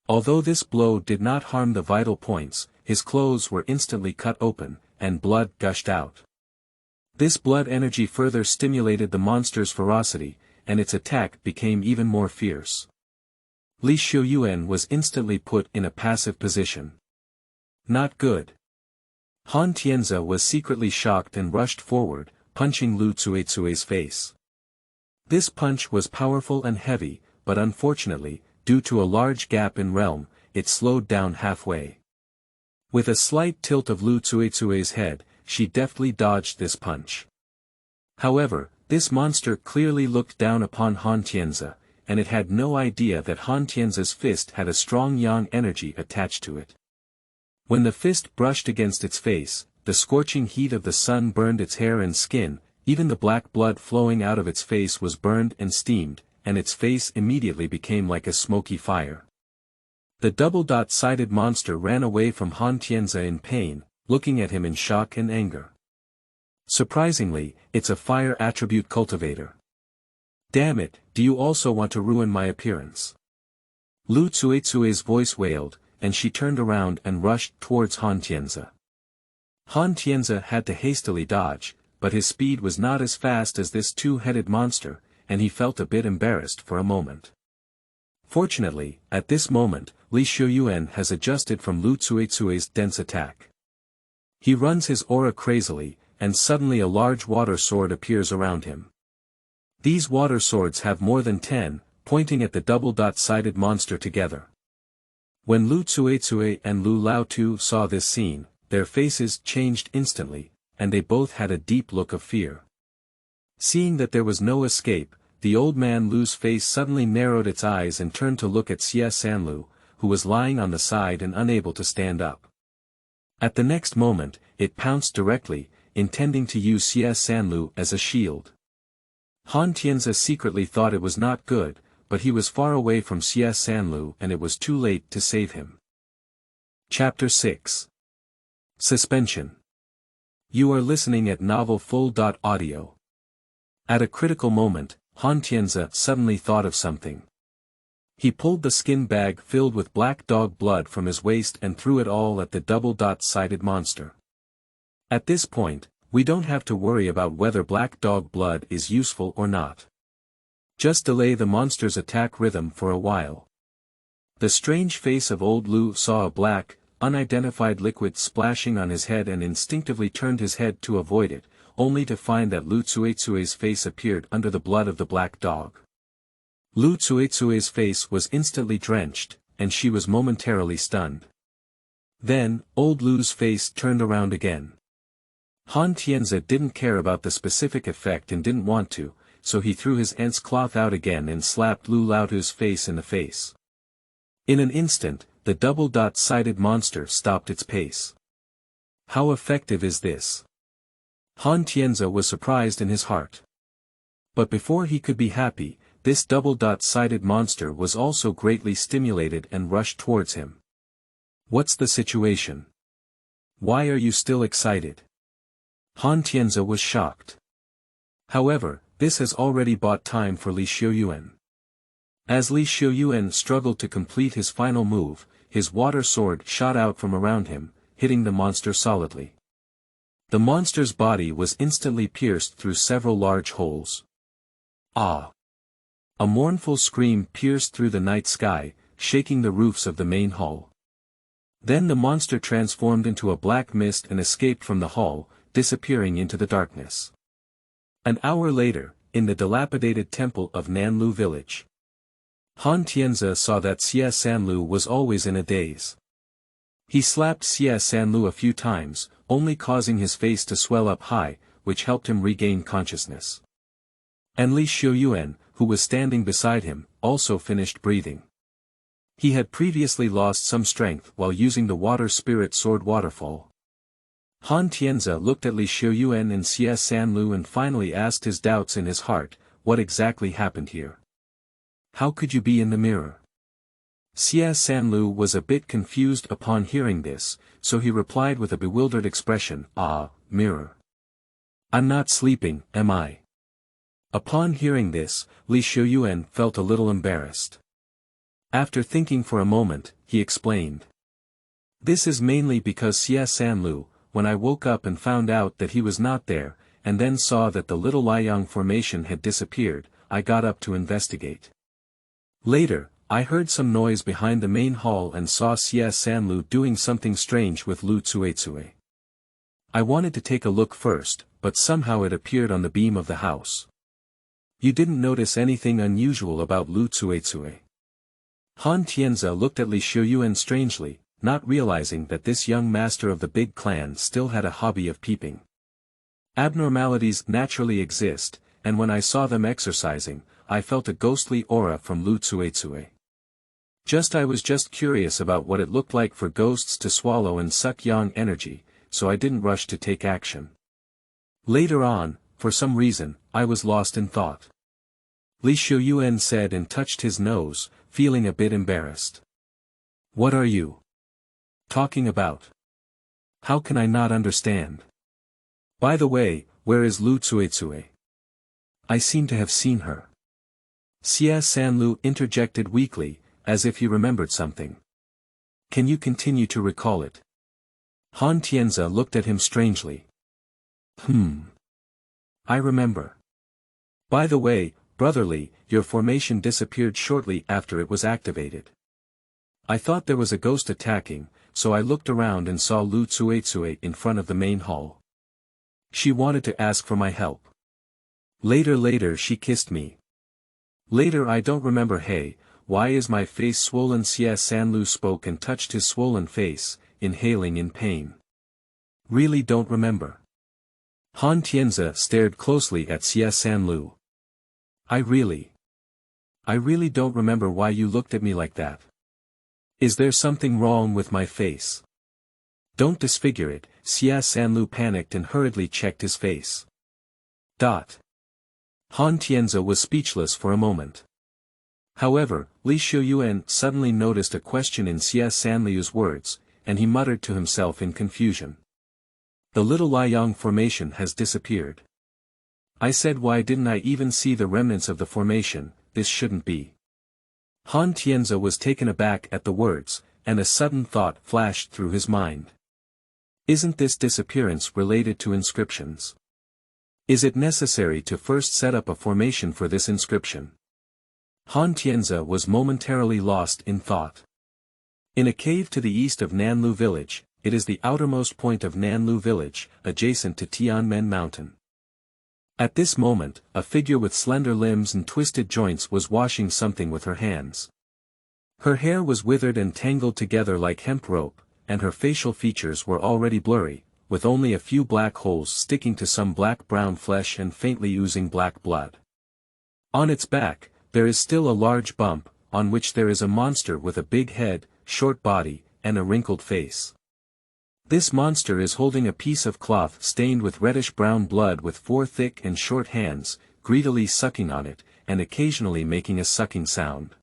S1: Although this blow did not harm the vital points, his clothes were instantly cut open, and blood gushed out. This blood energy further stimulated the monster's ferocity, and its attack became even more fierce. Li Xiuyuan was instantly put in a passive position. Not good. Han Tianze was secretly shocked and rushed forward, punching Lu Cuicui's face. This punch was powerful and heavy, but unfortunately, due to a large gap in realm, it slowed down halfway. With a slight tilt of Lu Cuicui's head, she deftly dodged this punch. However, this monster clearly looked down upon Han Tianze, and it had no idea that Han Tianze's fist had a strong yang energy attached to it. When the fist brushed against its face, the scorching heat of the sun burned its hair and skin, even the black blood flowing out of its face was burned and steamed, and its face immediately became like a smoky fire. The double-sided monster ran away from Han Tianze in pain, looking at him in shock and anger. Surprisingly, it's a fire attribute cultivator. Damn it, do you also want to ruin my appearance? Lu Cuicui's voice wailed, and she turned around and rushed towards Han Tianze. Han Tianze had to hastily dodge, but his speed was not as fast as this two-headed monster, and he felt a bit embarrassed for a moment. Fortunately, at this moment, Li Xiuyuan has adjusted from Lu Cuicui's dense attack. He runs his aura crazily, and suddenly a large water sword appears around him. These water swords have more than 10, pointing at the double-sided monster together. When Lu Cuicui and Lu Laotu saw this scene, their faces changed instantly, and they both had a deep look of fear. Seeing that there was no escape, the old man Lu's face suddenly narrowed its eyes and turned to look at Xie Sanlu, who was lying on the side and unable to stand up. At the next moment, it pounced directly, intending to use Xie Sanlu as a shield. Han Tianze secretly thought it was not good, but he was far away from Xie Sanlu and it was too late to save him. Chapter 6. Suspension. You are listening at novelfull.audio. At a critical moment, Han Tianze suddenly thought of something. He pulled the skin bag filled with black dog blood from his waist and threw it all at the double-sided monster. At this point, we don't have to worry about whether black dog blood is useful or not. Just delay the monster's attack rhythm for a while. The strange face of old Lu saw a black, unidentified liquid splashing on his head and instinctively turned his head to avoid it, only to find that Lu Cuicui's face appeared under the blood of the black dog. Lu Cuicui's face was instantly drenched, and she was momentarily stunned. Then, old Lu's face turned around again. Han Tianze didn't care about the specific effect and didn't want to, so he threw his ants cloth out again and slapped Lu Laotu's face in the face. In an instant, the double-sided monster stopped its pace. How effective is this? Han Tianze was surprised in his heart. But before he could be happy, this double-sided monster was also greatly stimulated and rushed towards him. What's the situation? Why are you still excited? Han Tianze was shocked. However, this has already bought time for Li Xiuyuan. As Li Xiuyuan struggled to complete his final move, his water sword shot out from around him, hitting the monster solidly. The monster's body was instantly pierced through several large holes. Ah! A mournful scream pierced through the night sky, shaking the roofs of the main hall. Then the monster transformed into a black mist and escaped from the hall, disappearing into the darkness. An hour later, in the dilapidated temple of Nanlu village, Han Tianze saw that Xie Sanlu was always in a daze. He slapped Xie Sanlu a few times, only causing his face to swell up high, which helped him regain consciousness. And Li Xiuyuan, who was standing beside him, also finished breathing. He had previously lost some strength while using the water spirit sword waterfall. Han Tianze looked at Li Xiuyuan and Xie Sanlu and finally asked his doubts in his heart, what exactly happened here? How could you be in the mirror? Xia Sanlu was a bit confused upon hearing this, so he replied with a bewildered expression, mirror. I'm not sleeping, am I? Upon hearing this, Li Xiuyuan felt a little embarrassed. After thinking for a moment, he explained. This is mainly because Xia Sanlu, when I woke up and found out that he was not there, and then saw that the little Liang formation had disappeared, I got up to investigate. Later, I heard some noise behind the main hall and saw Xia Sanlu doing something strange with Lu Cuecue. I wanted to take a look first, but somehow it appeared on the beam of the house. You didn't notice anything unusual about Lu Cuecue? Han Tianze looked at Li Xiuyuan strangely, not realizing that this young master of the big clan still had a hobby of peeping. Abnormalities naturally exist, and when I saw them exercising, I felt a ghostly aura from Lu Cuecue. I was just curious about what it looked like for ghosts to swallow and suck yang energy, so I didn't rush to take action. Later on, for some reason, I was lost in thought. Li Xiuyuan said and touched his nose, feeling a bit embarrassed. What are you talking about? How can I not understand? By the way, where is Lu Cuecue? I seem to have seen her. Xia Sanlu interjected weakly, as if he remembered something. Can you continue to recall it? Han Tianze looked at him strangely. I remember. By the way, brotherly, your formation disappeared shortly after it was activated. I thought there was a ghost attacking, so I looked around and saw Lu Cuecue in front of the main hall. She wanted to ask for my help. Later she kissed me. Later I don't remember. Hey, why is my face swollen? Xia Sanlu spoke and touched his swollen face, inhaling in pain. Really don't remember. Han Tianze stared closely at Xia Sanlu. I really don't remember why you looked at me like that. Is there something wrong with my face? Don't disfigure it. Xia Sanlu panicked and hurriedly checked his face. Han Tianze was speechless for a moment. However, Li Xiuyuan suddenly noticed a question in Xia Sanliu's words, and he muttered to himself in confusion. The little Liang formation has disappeared. I said, why didn't I even see the remnants of the formation? This shouldn't be. Han Tianze was taken aback at the words, and a sudden thought flashed through his mind. Isn't this disappearance related to inscriptions? Is it necessary to first set up a formation for this inscription? Han Tianze was momentarily lost in thought. In a cave to the east of Nanlu village, it is the outermost point of Nanlu village, adjacent to Tianmen mountain. At this moment, a figure with slender limbs and twisted joints was washing something with her hands. Her hair was withered and tangled together like hemp rope, and her facial features were already blurry, with only a few black holes sticking to some black-brown flesh and faintly oozing black blood. On its back, there is still a large bump, on which there is a monster with a big head, short body, and a wrinkled face. This monster is holding a piece of cloth stained with reddish-brown blood with 4 thick and short hands, greedily sucking on it, and occasionally making a sucking sound.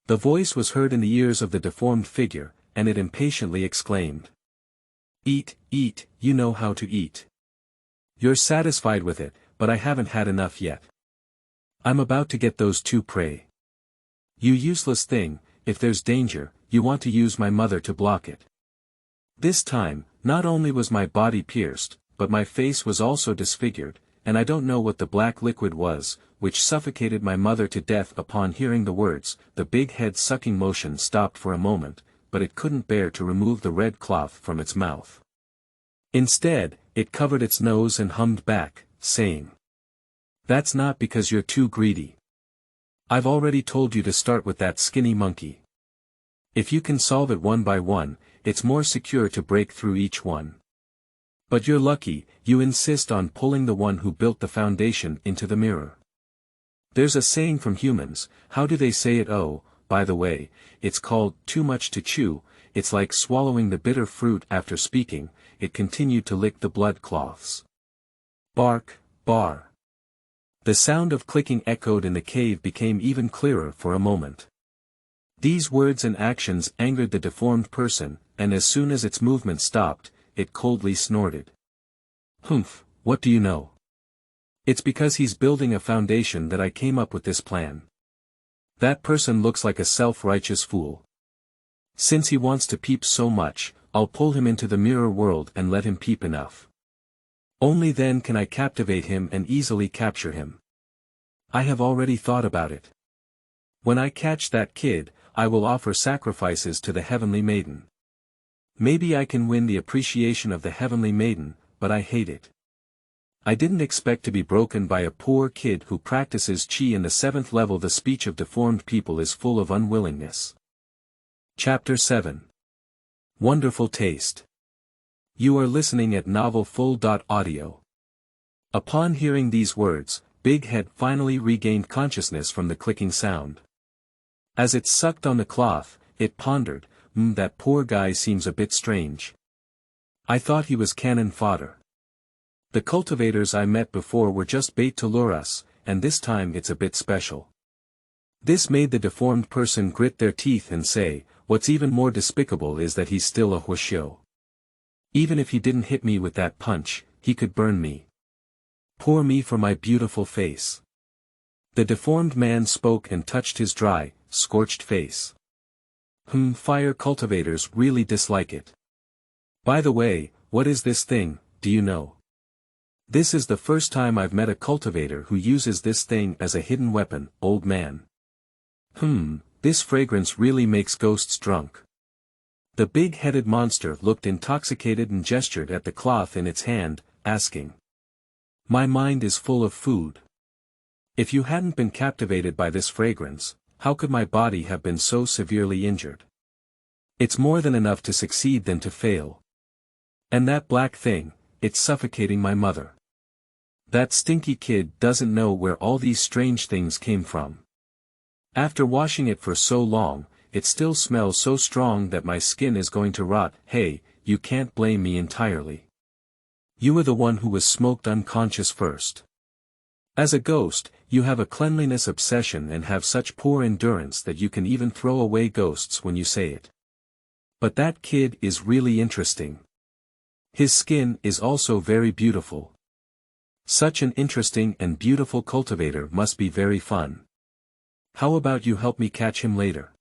S1: The voice was heard in the ears of the deformed figure, and it impatiently exclaimed. Eat, eat, you know how to eat. You're satisfied with it, but I haven't had enough yet. I'm about to get those 2 prey. You useless thing, if there's danger, you want to use my mother to block it. This time, not only was my body pierced, but my face was also disfigured, and I don't know what the black liquid was, which suffocated my mother to death. Upon hearing the words, the big head sucking motion stopped for a moment, but it couldn't bear to remove the red cloth from its mouth. Instead, it covered its nose and hummed back, saying, That's not because you're too greedy. I've already told you to start with that skinny monkey. If you can solve it one by one, it's more secure to break through each one. But you're lucky, you insist on pulling the one who built the foundation into the mirror. There's a saying from humans, how do they say it? Oh, by the way, it's called too much to chew. It's like swallowing the bitter fruit. After speaking, it continued to lick the blood cloths. Bark, bar. The sound of clicking echoed in the cave became even clearer for a moment. These words and actions angered the deformed person, and as soon as its movement stopped, it coldly snorted. Humph, what do you know? It's because he's building a foundation that I came up with this plan. That person looks like a self-righteous fool. Since he wants to peep so much, I'll pull him into the mirror world and let him peep enough. Only then can I captivate him and easily capture him. I have already thought about it. When I catch that kid, I will offer sacrifices to the Heavenly Maiden. Maybe I can win the appreciation of the Heavenly Maiden, but I hate it. I didn't expect to be broken by a poor kid who practices Qi in the 7th level. The speech of deformed people is full of unwillingness. Chapter 7. Wonderful Taste. You are listening at novelfull.audio. Upon hearing these words, Big Head finally regained consciousness from the clicking sound. As it sucked on the cloth, it pondered, that poor guy seems a bit strange. I thought he was cannon fodder. The cultivators I met before were just bait to lure us, and this time it's a bit special. This made the deformed person grit their teeth and say, what's even more despicable is that he's still a huoxiu. Even if he didn't hit me with that punch, he could burn me. Poor me for my beautiful face. The deformed man spoke and touched his dry, scorched face. Fire cultivators really dislike it. By the way, what is this thing, do you know? This is the first time I've met a cultivator who uses this thing as a hidden weapon, old man. This fragrance really makes ghosts drunk. The big-headed monster looked intoxicated and gestured at the cloth in its hand, asking. My mind is full of food. If you hadn't been captivated by this fragrance, how could my body have been so severely injured? It's more than enough to succeed than to fail. And that black thing, it's suffocating my mother. That stinky kid doesn't know where all these strange things came from. After washing it for so long, it still smells so strong that my skin is going to rot. Hey, you can't blame me entirely. You were the one who was smoked unconscious first. As a ghost, you have a cleanliness obsession and have such poor endurance that you can even throw away ghosts when you say it. But that kid is really interesting. His skin is also very beautiful. Such an interesting and beautiful cultivator must be very fun. How about you help me catch him later?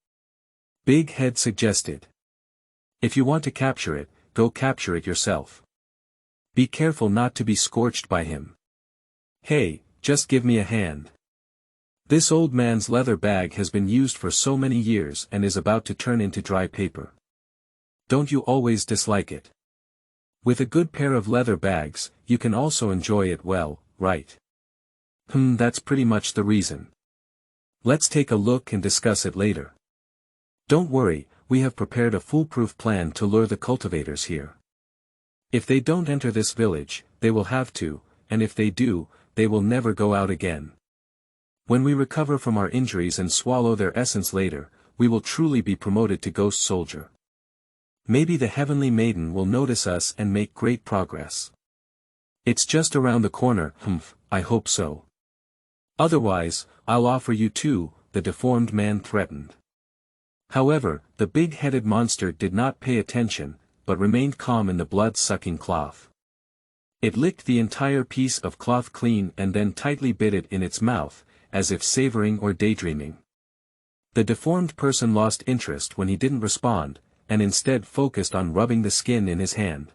S1: Big Head suggested. If you want to capture it, go capture it yourself. Be careful not to be scorched by him. Hey, just give me a hand. This old man's leather bag has been used for so many years and is about to turn into dry paper. Don't you always dislike it? With a good pair of leather bags, you can also enjoy it well, right? That's pretty much the reason. Let's take a look and discuss it later. Don't worry, we have prepared a foolproof plan to lure the cultivators here. If they don't enter this village, they will have to, and if they do, they will never go out again. When we recover from our injuries and swallow their essence later, we will truly be promoted to Ghost Soldier. Maybe the Heavenly Maiden will notice us and make great progress. It's just around the corner. I hope so. Otherwise, I'll offer you too, the deformed man threatened. However, the big-headed monster did not pay attention, but remained calm in the blood-sucking cloth. It licked the entire piece of cloth clean and then tightly bit it in its mouth, as if savoring or daydreaming. The deformed person lost interest when he didn't respond, and instead focused on rubbing the skin in his hand.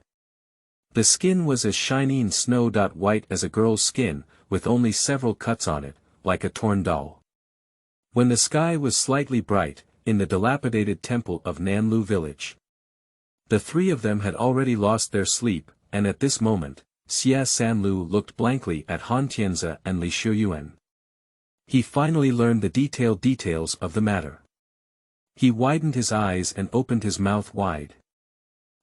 S1: The skin was as shiny and snow-white as a girl's skin, with only several cuts on it, like a torn doll. When the sky was slightly bright, in the dilapidated temple of Nanlu village. The three of them had already lost their sleep, and at this moment, Xia Sanlu looked blankly at Han Tianze and Li Shuyuan. He finally learned the detailed details of the matter. He widened his eyes and opened his mouth wide.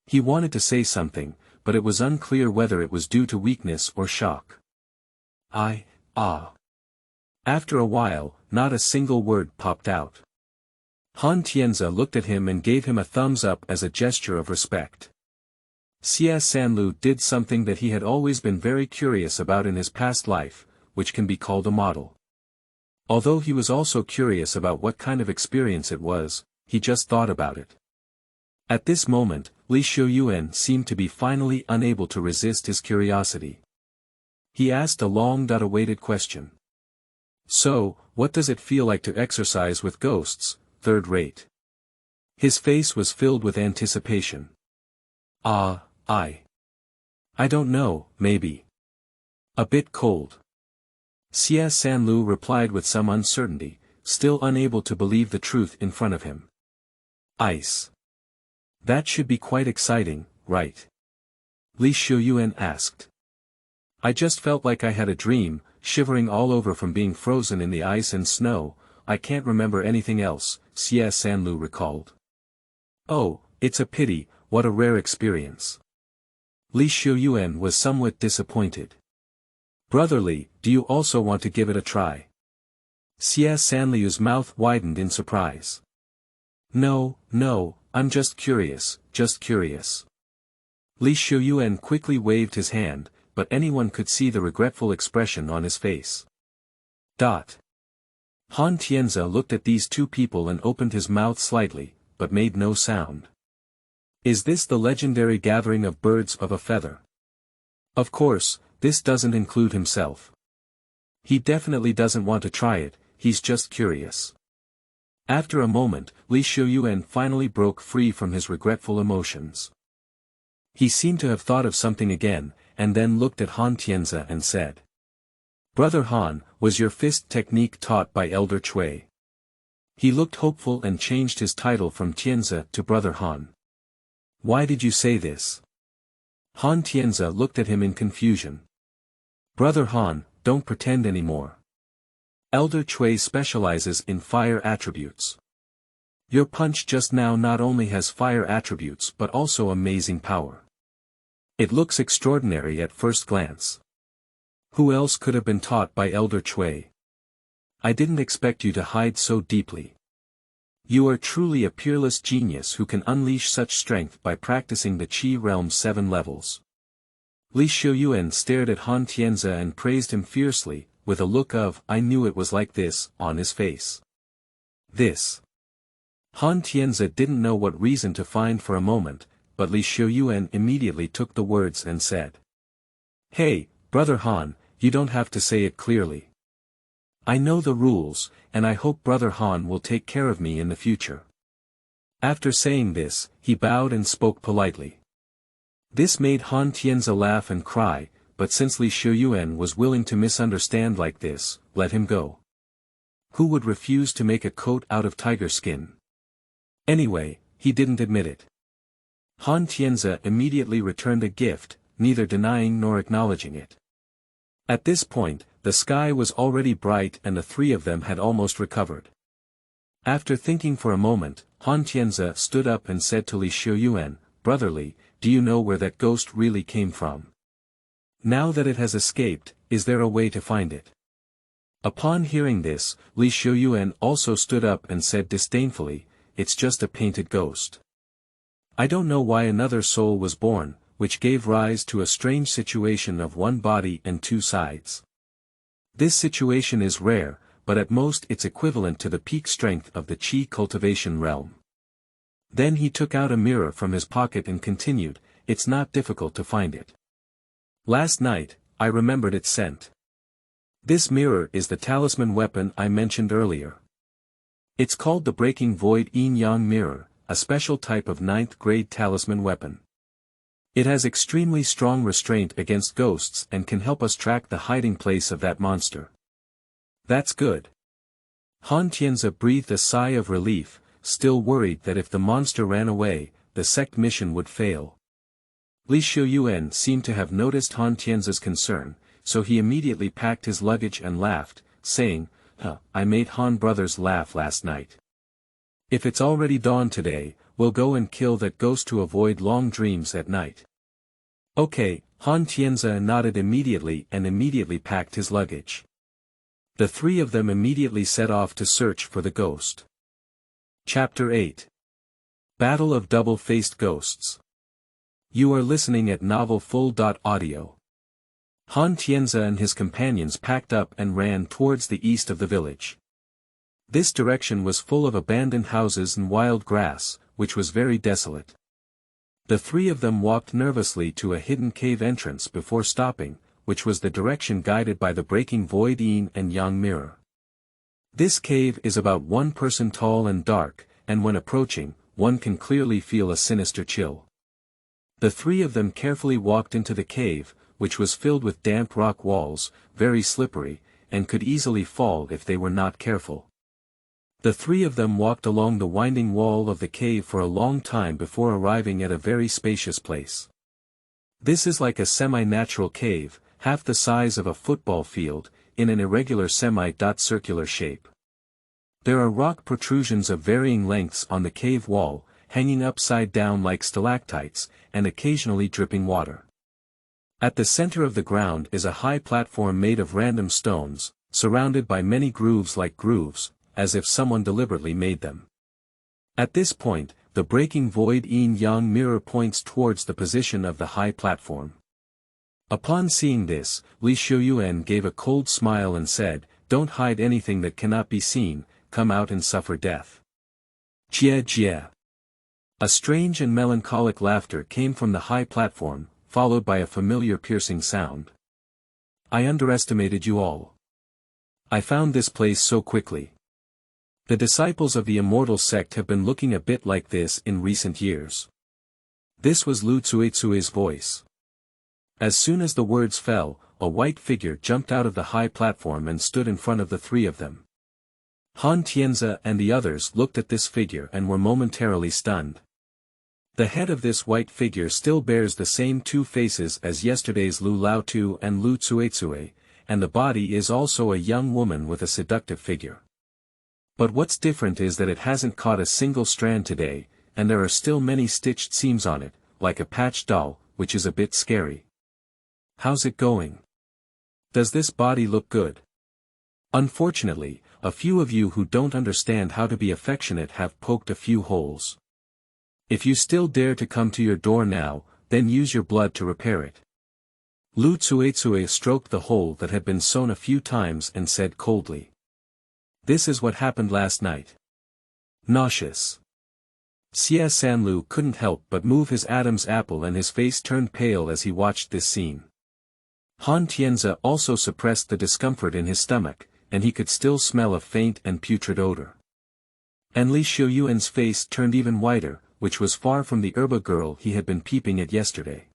S1: He wanted to say something, but it was unclear whether it was due to weakness or shock. After a while, not a single word popped out. Han Tianze looked at him and gave him a thumbs up as a gesture of respect. Xia Sanlu did something that he had always been very curious about in his past life, which can be called a model. Although he was also curious about what kind of experience it was, he just thought about it. At this moment, Li Xiuyuan seemed to be finally unable to resist his curiosity. He asked a long-awaited question. So, what does it feel like to exercise with ghosts, third rate? His face was filled with anticipation. I don't know, maybe. A bit cold. Xie Sanlu replied with some uncertainty, still unable to believe the truth in front of him. Ice. That should be quite exciting, right? Li Xiuyuan asked. I just felt like I had a dream, shivering all over from being frozen in the ice and snow. I can't remember anything else, Xie Sanlu recalled. Oh, it's a pity, what a rare experience. Li Xiuyuan was somewhat disappointed. Brotherly, do you also want to give it a try? Xie Sanliu's mouth widened in surprise. No, I'm just curious, Li Xiuyuan quickly waved his hand, but anyone could see the regretful expression on his face. Han Tianze looked at these two people and opened his mouth slightly, but made no sound. Is this the legendary gathering of birds of a feather? Of course, this doesn't include himself. He definitely doesn't want to try it, he's just curious. After a moment, Li Xiuyuan finally broke free from his regretful emotions. He seemed to have thought of something again, and then looked at Han Tianze and said. Brother Han, was your fist technique taught by Elder Chui? He looked hopeful and changed his title from Tianze to Brother Han. Why did you say this? Han Tianze looked at him in confusion. Brother Han, don't pretend anymore. Elder Chui specializes in fire attributes. Your punch just now not only has fire attributes but also amazing power. It looks extraordinary at first glance. Who else could have been taught by Elder Chui? I didn't expect you to hide so deeply. You are truly a peerless genius who can unleash such strength by practicing the Qi realm's 7 levels. Li Xiuyuan stared at Han Tianze and praised him fiercely, with a look of "I knew it was like this" on his face. This. Han Tianze didn't know what reason to find for a moment, but Li Xiuyuan immediately took the words and said. Hey, Brother Han, you don't have to say it clearly. I know the rules, and I hope Brother Han will take care of me in the future. After saying this, he bowed and spoke politely. This made Han Tianze laugh and cry, but since Li Xiuyuan was willing to misunderstand like this, let him go. Who would refuse to make a coat out of tiger skin? Anyway, he didn't admit it. Han Tianze immediately returned a gift, neither denying nor acknowledging it. At this point, the sky was already bright and the three of them had almost recovered. After thinking for a moment, Han Tianze stood up and said to Li Xiuyuan, Brotherly, do you know where that ghost really came from? Now that it has escaped, is there a way to find it? Upon hearing this, Li Xiuyuan also stood up and said disdainfully, It's just a painted ghost. I don't know why another soul was born, which gave rise to a strange situation of one body and two sides. This situation is rare, but at most it's equivalent to the peak strength of the Qi cultivation realm. Then he took out a mirror from his pocket and continued, It's not difficult to find it. Last night, I remembered its scent. This mirror is the talisman weapon I mentioned earlier. It's called the Breaking Void Yin-Yang Mirror, a special type of 9th grade talisman weapon. It has extremely strong restraint against ghosts and can help us track the hiding place of that monster. That's good. Han Tianze breathed a sigh of relief, still worried that if the monster ran away, the sect mission would fail. Li Xiuyuan seemed to have noticed Han Tianze's concern, so he immediately packed his luggage and laughed, saying, I made Han brothers laugh last night. If it's already dawn today, we'll go and kill that ghost to avoid long dreams at night. Okay, Han Tianze nodded immediately and immediately packed his luggage. The three of them immediately set off to search for the ghost. Chapter 8. Battle of Double-Faced Ghosts. You are listening at novelfull.audio. Han Tianze and his companions packed up and ran towards the east of the village. This direction was full of abandoned houses and wild grass, which was very desolate. The three of them walked nervously to a hidden cave entrance before stopping, which was the direction guided by the breaking void yin and yang mirror. This cave is about 1 person tall and dark, and when approaching, one can clearly feel a sinister chill. The three of them carefully walked into the cave, which was filled with damp rock walls, very slippery, and could easily fall if they were not careful. The three of them walked along the winding wall of the cave for a long time before arriving at a very spacious place. This is like a semi-natural cave, half the size of a football field, in an irregular semi-circular shape. There are rock protrusions of varying lengths on the cave wall, hanging upside down like stalactites, and occasionally dripping water. At the center of the ground is a high platform made of random stones, surrounded by many grooves like grooves, as if someone deliberately made them. At this point, the breaking void yin-yang mirror points towards the position of the high platform. Upon seeing this, Xuan gave a cold smile and said, "Don't hide anything that cannot be seen, come out and suffer death." Jie jie. A strange and melancholic laughter came from the high platform, followed by a familiar piercing sound. "I underestimated you all. I found this place so quickly. The disciples of the immortal sect have been looking a bit like this in recent years." This was Lu Tsuetsue's voice. As soon as the words fell, a white figure jumped out of the high platform and stood in front of the three of them. Han Tianze and the others looked at this figure and were momentarily stunned. The head of this white figure still bears the same two faces as yesterday's Lu Laotu and Lu Tsuetsue, and the body is also a young woman with a seductive figure. But what's different is that it hasn't caught a single strand today, and there are still many stitched seams on it, like a patched doll, which is a bit scary. "How's it going? Does this body look good?" Unfortunately, a few of you who don't understand how to be affectionate have poked a few holes. If you still dare to come to your door now, then use your blood to repair it. Lu Tsuetsue stroked the hole that had been sewn a few times and said coldly. "This is what happened last night." Nauseous. Xie Sanlu couldn't help but move his Adam's apple and his face turned pale as he watched this scene. Han Tianze also suppressed the discomfort in his stomach, and he could still smell a faint and putrid odor. And Li Xiuyuan's face turned even whiter, which was far from the Erba girl he had been peeping at yesterday.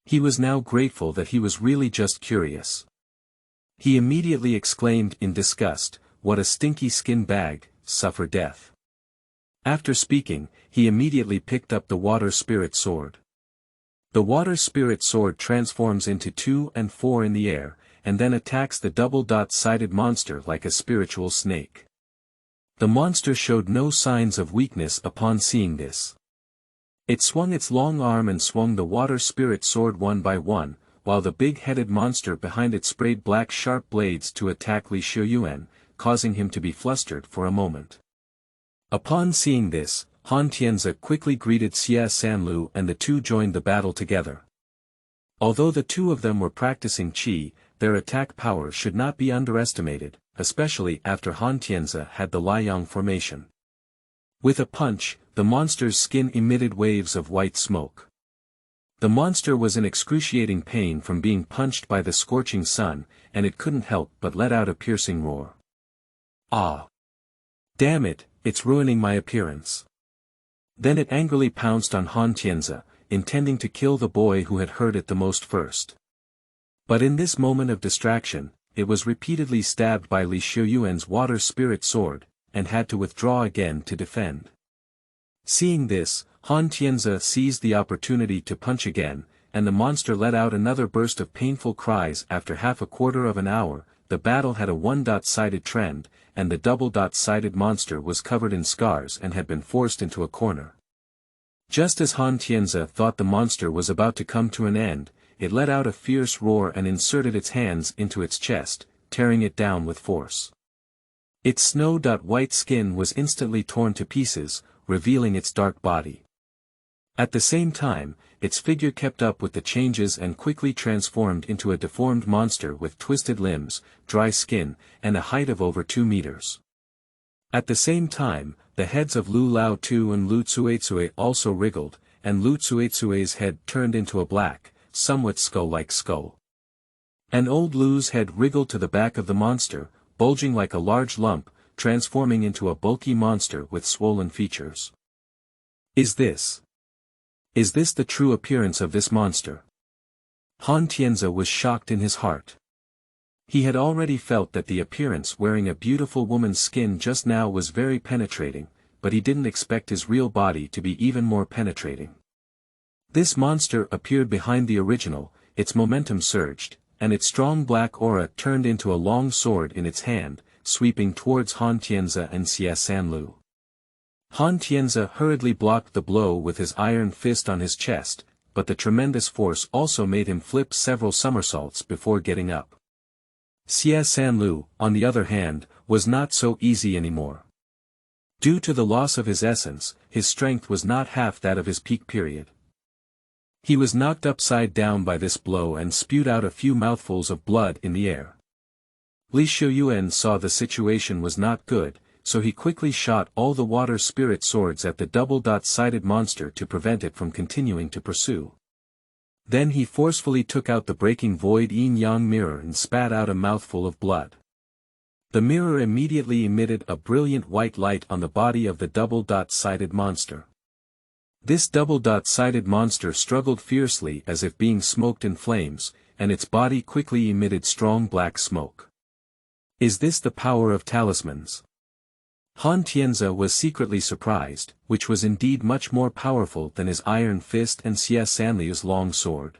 S1: He was now grateful that he was really just curious. He immediately exclaimed in disgust, "What a stinky skin bag, suffer death." After speaking, he immediately picked up the water spirit sword. The water spirit sword transforms into 2 and 4 in the air, and then attacks the double-sided monster like a spiritual snake. The monster showed no signs of weakness upon seeing this. It swung its long arm and swung the water spirit sword one by one, while the big-headed monster behind it sprayed black sharp blades to attack Li Xiuyuan, causing him to be flustered for a moment. Upon seeing this, Han Tianze quickly greeted Xie Sanlu and the two joined the battle together. Although the two of them were practicing qi, their attack power should not be underestimated, especially after Han Tianze had the Liang formation. With a punch, the monster's skin emitted waves of white smoke. The monster was in excruciating pain from being punched by the scorching sun, and it couldn't help but let out a piercing roar. "Ah! Damn it, it's ruining my appearance." Then it angrily pounced on Han Tianze, intending to kill the boy who had heard it the most first. But in this moment of distraction, it was repeatedly stabbed by Li Xiuyuan's water spirit sword, and had to withdraw again to defend. Seeing this, Han Tianze seized the opportunity to punch again, and the monster let out another burst of painful cries. After half a quarter of an hour, the battle had a one-sided trend, and the double-sided monster was covered in scars and had been forced into a corner. Just as Han Tianze thought the monster was about to come to an end, it let out a fierce roar and inserted its hands into its chest, tearing it down with force. Its snow-white skin was instantly torn to pieces, revealing its dark body. At the same time, its figure kept up with the changes and quickly transformed into a deformed monster with twisted limbs, dry skin, and a height of over 2 meters. At the same time, the heads of Lu Lao Tu and Lu Tsuetsue also wriggled, and Lu Tsuetsue's head turned into a black, somewhat skull-like skull. And old Lu's head wriggled to the back of the monster, bulging like a large lump, transforming into a bulky monster with swollen features. Is this the true appearance of this monster? Han Tianze was shocked in his heart. He had already felt that the appearance wearing a beautiful woman's skin just now was very penetrating, but he didn't expect his real body to be even more penetrating. This monster appeared behind the original, its momentum surged, and its strong black aura turned into a long sword in its hand, sweeping towards Han Tianze and Xia Sanlu. Han Tianze hurriedly blocked the blow with his iron fist on his chest, but the tremendous force also made him flip several somersaults before getting up. Xia Sanlu, on the other hand, was not so easy anymore. Due to the loss of his essence, his strength was not half that of his peak period. He was knocked upside down by this blow and spewed out a few mouthfuls of blood in the air. Li Shouyuan saw the situation was not good, so he quickly shot all the water spirit swords at the double-sided monster to prevent it from continuing to pursue. Then he forcefully took out the breaking void yin-yang mirror and spat out a mouthful of blood. The mirror immediately emitted a brilliant white light on the body of the double-sided monster. This double-sided monster struggled fiercely as if being smoked in flames, and its body quickly emitted strong black smoke. Is this the power of talismans? Han Tianze was secretly surprised, which was indeed much more powerful than his iron fist and Xia Sanliu's long sword.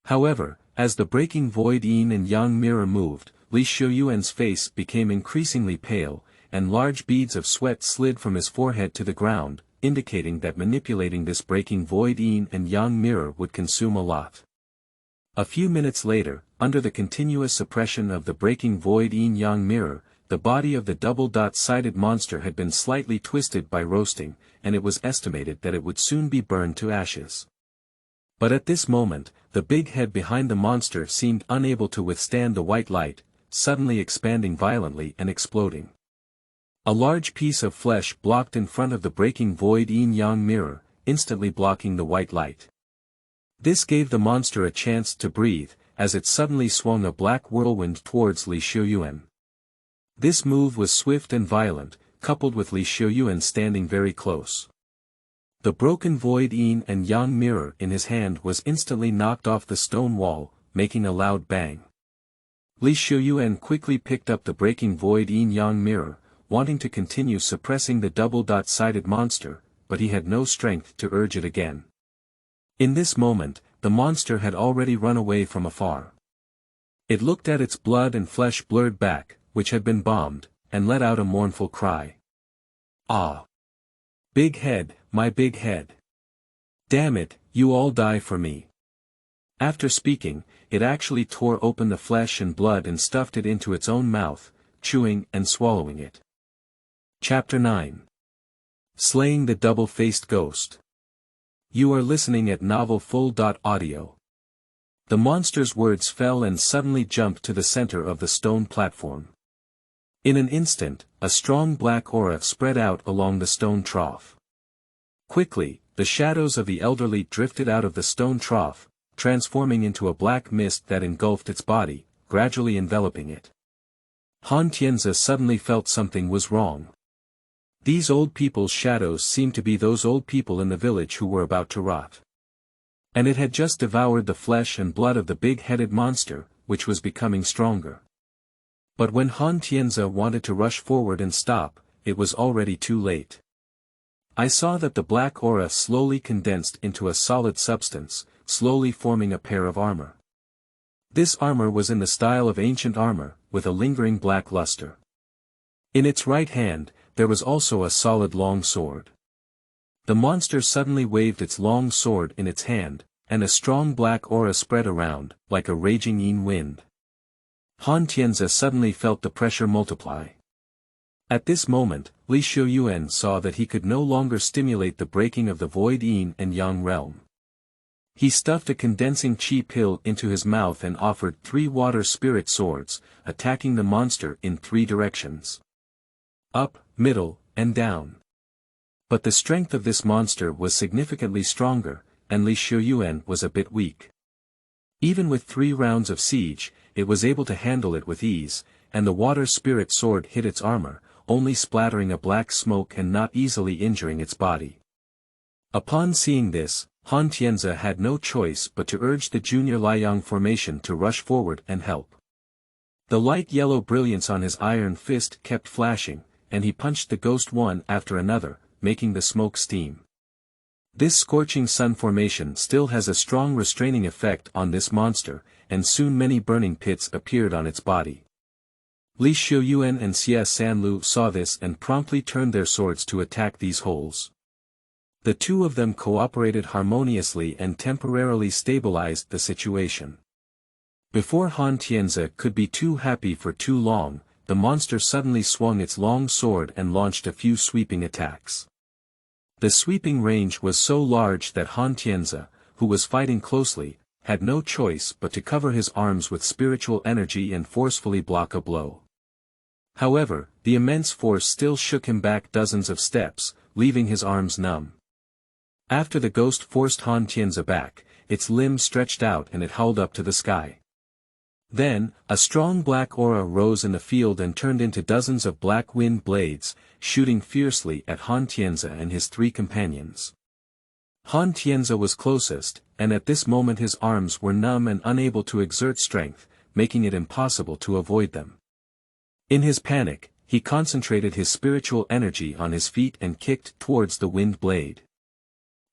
S1: However, as the breaking void yin and yang mirror moved, Li Shouyuan's face became increasingly pale, and large beads of sweat slid from his forehead to the ground, indicating that manipulating this breaking void yin and yang mirror would consume a lot. A few minutes later, under the continuous suppression of the breaking void yin-yang mirror, the body of the double-sided monster had been slightly twisted by roasting, and it was estimated that it would soon be burned to ashes. But at this moment, the big head behind the monster seemed unable to withstand the white light, suddenly expanding violently and exploding. A large piece of flesh blocked in front of the breaking void yin-yang mirror, instantly blocking the white light. This gave the monster a chance to breathe, as it suddenly swung a black whirlwind towards Li Shouyuan. This move was swift and violent, coupled with Li Shouyuan standing very close. The broken void yin and yang mirror in his hand was instantly knocked off the stone wall, making a loud bang. Li Shouyuan quickly picked up the breaking void yin-yang mirror, wanting to continue suppressing the double-sided monster, but he had no strength to urge it again. In this moment, the monster had already run away from afar. It looked at its blood and flesh blurred back, which had been bombed, and let out a mournful cry. Ah! Big head, my big head! Damn it, you all die for me! After speaking, it actually tore open the flesh and blood and stuffed it into its own mouth, chewing and swallowing it. Chapter 9. Slaying the Double-Faced Ghost. You are listening at novelfull.audio. The monster's words fell and suddenly jumped to the center of the stone platform. In an instant, a strong black aura spread out along the stone trough. Quickly, the shadows of the elderly drifted out of the stone trough, transforming into a black mist that engulfed its body, gradually enveloping it. Han Tianze suddenly felt something was wrong. These old people's shadows seemed to be those old people in the village who were about to rot. And it had just devoured the flesh and blood of the big-headed monster, which was becoming stronger. But when Han Tianze wanted to rush forward and stop, it was already too late. I saw that the black aura slowly condensed into a solid substance, slowly forming a pair of armor. This armor was in the style of ancient armor, with a lingering black luster. In its right hand, there was also a solid long sword. The monster suddenly waved its long sword in its hand, and a strong black aura spread around, like a raging yin wind. Han Tianze suddenly felt the pressure multiply. At this moment, Li Shouyuan saw that he could no longer stimulate the breaking of the void yin and yang realm. He stuffed a condensing chi pill into his mouth and offered 3 water spirit swords, attacking the monster in 3 directions. Up, middle, and down. But the strength of this monster was significantly stronger, and Li Xiuyuan was a bit weak. Even with 3 rounds of siege, it was able to handle it with ease, and the water spirit sword hit its armor, only splattering a black smoke and not easily injuring its body. Upon seeing this, Tianze had no choice but to urge the junior Liang formation to rush forward and help. The light yellow brilliance on his iron fist kept flashing, and he punched the ghost one after another, making the smoke steam. This scorching sun formation still has a strong restraining effect on this monster, and soon many burning pits appeared on its body. Li Xiuyuan and Xie Sanlu saw this and promptly turned their swords to attack these holes. The 2 of them cooperated harmoniously and temporarily stabilized the situation. Before Tianze could be too happy for too long, the monster suddenly swung its long sword and launched a few sweeping attacks. The sweeping range was so large that Tianze, who was fighting closely, had no choice but to cover his arms with spiritual energy and forcefully block a blow. However, the immense force still shook him back dozens of steps, leaving his arms numb. After the ghost forced Tianze back, its limbs stretched out and it howled up to the sky. Then, a strong black aura rose in the field and turned into dozens of black wind blades, shooting fiercely at Tianze and his 3 companions. Tianze was closest, and at this moment his arms were numb and unable to exert strength, making it impossible to avoid them. In his panic, he concentrated his spiritual energy on his feet and kicked towards the wind blade.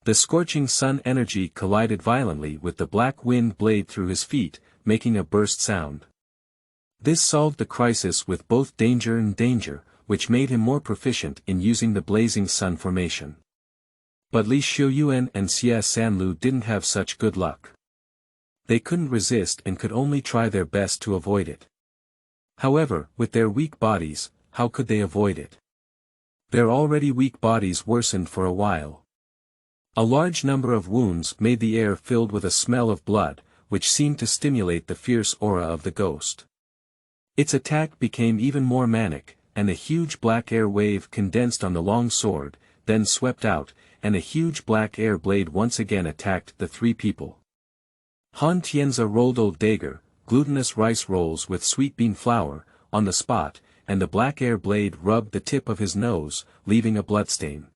S1: The scorching sun energy collided violently with the black wind blade through his feet, making a burst sound. This solved the crisis with both danger and danger, which made him more proficient in using the blazing sun formation. But Li Xiuyuan and Xie Sanlu didn't have such good luck. They couldn't resist and could only try their best to avoid it. However, with their weak bodies, how could they avoid it? Their already weak bodies worsened for a while. A large number of wounds made the air filled with a smell of blood, which seemed to stimulate the fierce aura of the ghost. Its attack became even more manic, and a huge black air wave condensed on the long sword, then swept out, and a huge black air blade once again attacked the 3 people. Tianze rolled old dagger, glutinous rice rolls with sweet bean flour, on the spot, and the black air blade rubbed the tip of his nose, leaving a bloodstain.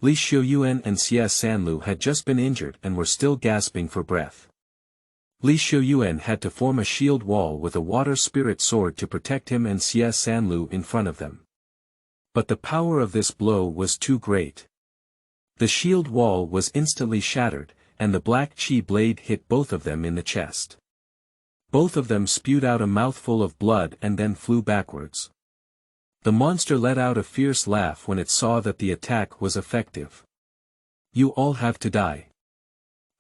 S1: Li Xiuyuan and Xie Sanlu had just been injured and were still gasping for breath. Li Xiuyuan had to form a shield wall with a water spirit sword to protect him and Xie Sanlu in front of them. But the power of this blow was too great. The shield wall was instantly shattered, and the black chi blade hit both of them in the chest. Both of them spewed out a mouthful of blood and then flew backwards. The monster let out a fierce laugh when it saw that the attack was effective. "You all have to die."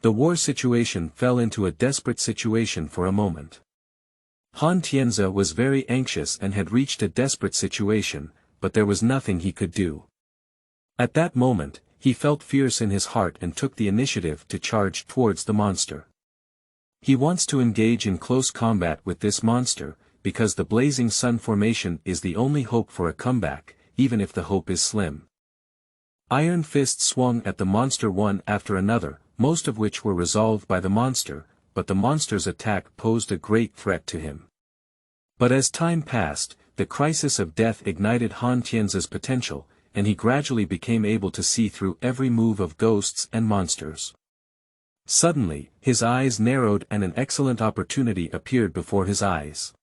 S1: The war situation fell into a desperate situation for a moment. Tianze was very anxious and had reached a desperate situation, but there was nothing he could do. At that moment, he felt fierce in his heart and took the initiative to charge towards the monster. He wants to engage in close combat with this monster, because the blazing sun formation is the only hope for a comeback, even if the hope is slim. Iron fists swung at the monster one after another, most of which were resolved by the monster, but the monster's attack posed a great threat to him. But as time passed, the crisis of death ignited Tianze's potential, and he gradually became able to see through every move of ghosts and monsters. Suddenly, his eyes narrowed and an excellent opportunity appeared before his eyes.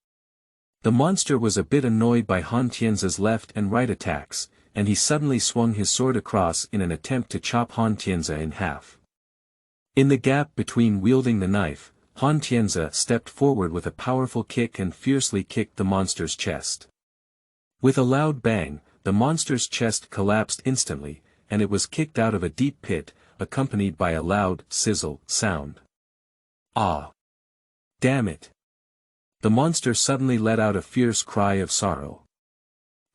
S1: The monster was a bit annoyed by Tianze's left and right attacks, and he suddenly swung his sword across in an attempt to chop Tianze in half. In the gap between wielding the knife, Tianze stepped forward with a powerful kick and fiercely kicked the monster's chest. With a loud bang, the monster's chest collapsed instantly, and it was kicked out of a deep pit, accompanied by a loud sizzle sound. "Ah! Damn it!" The monster suddenly let out a fierce cry of sorrow.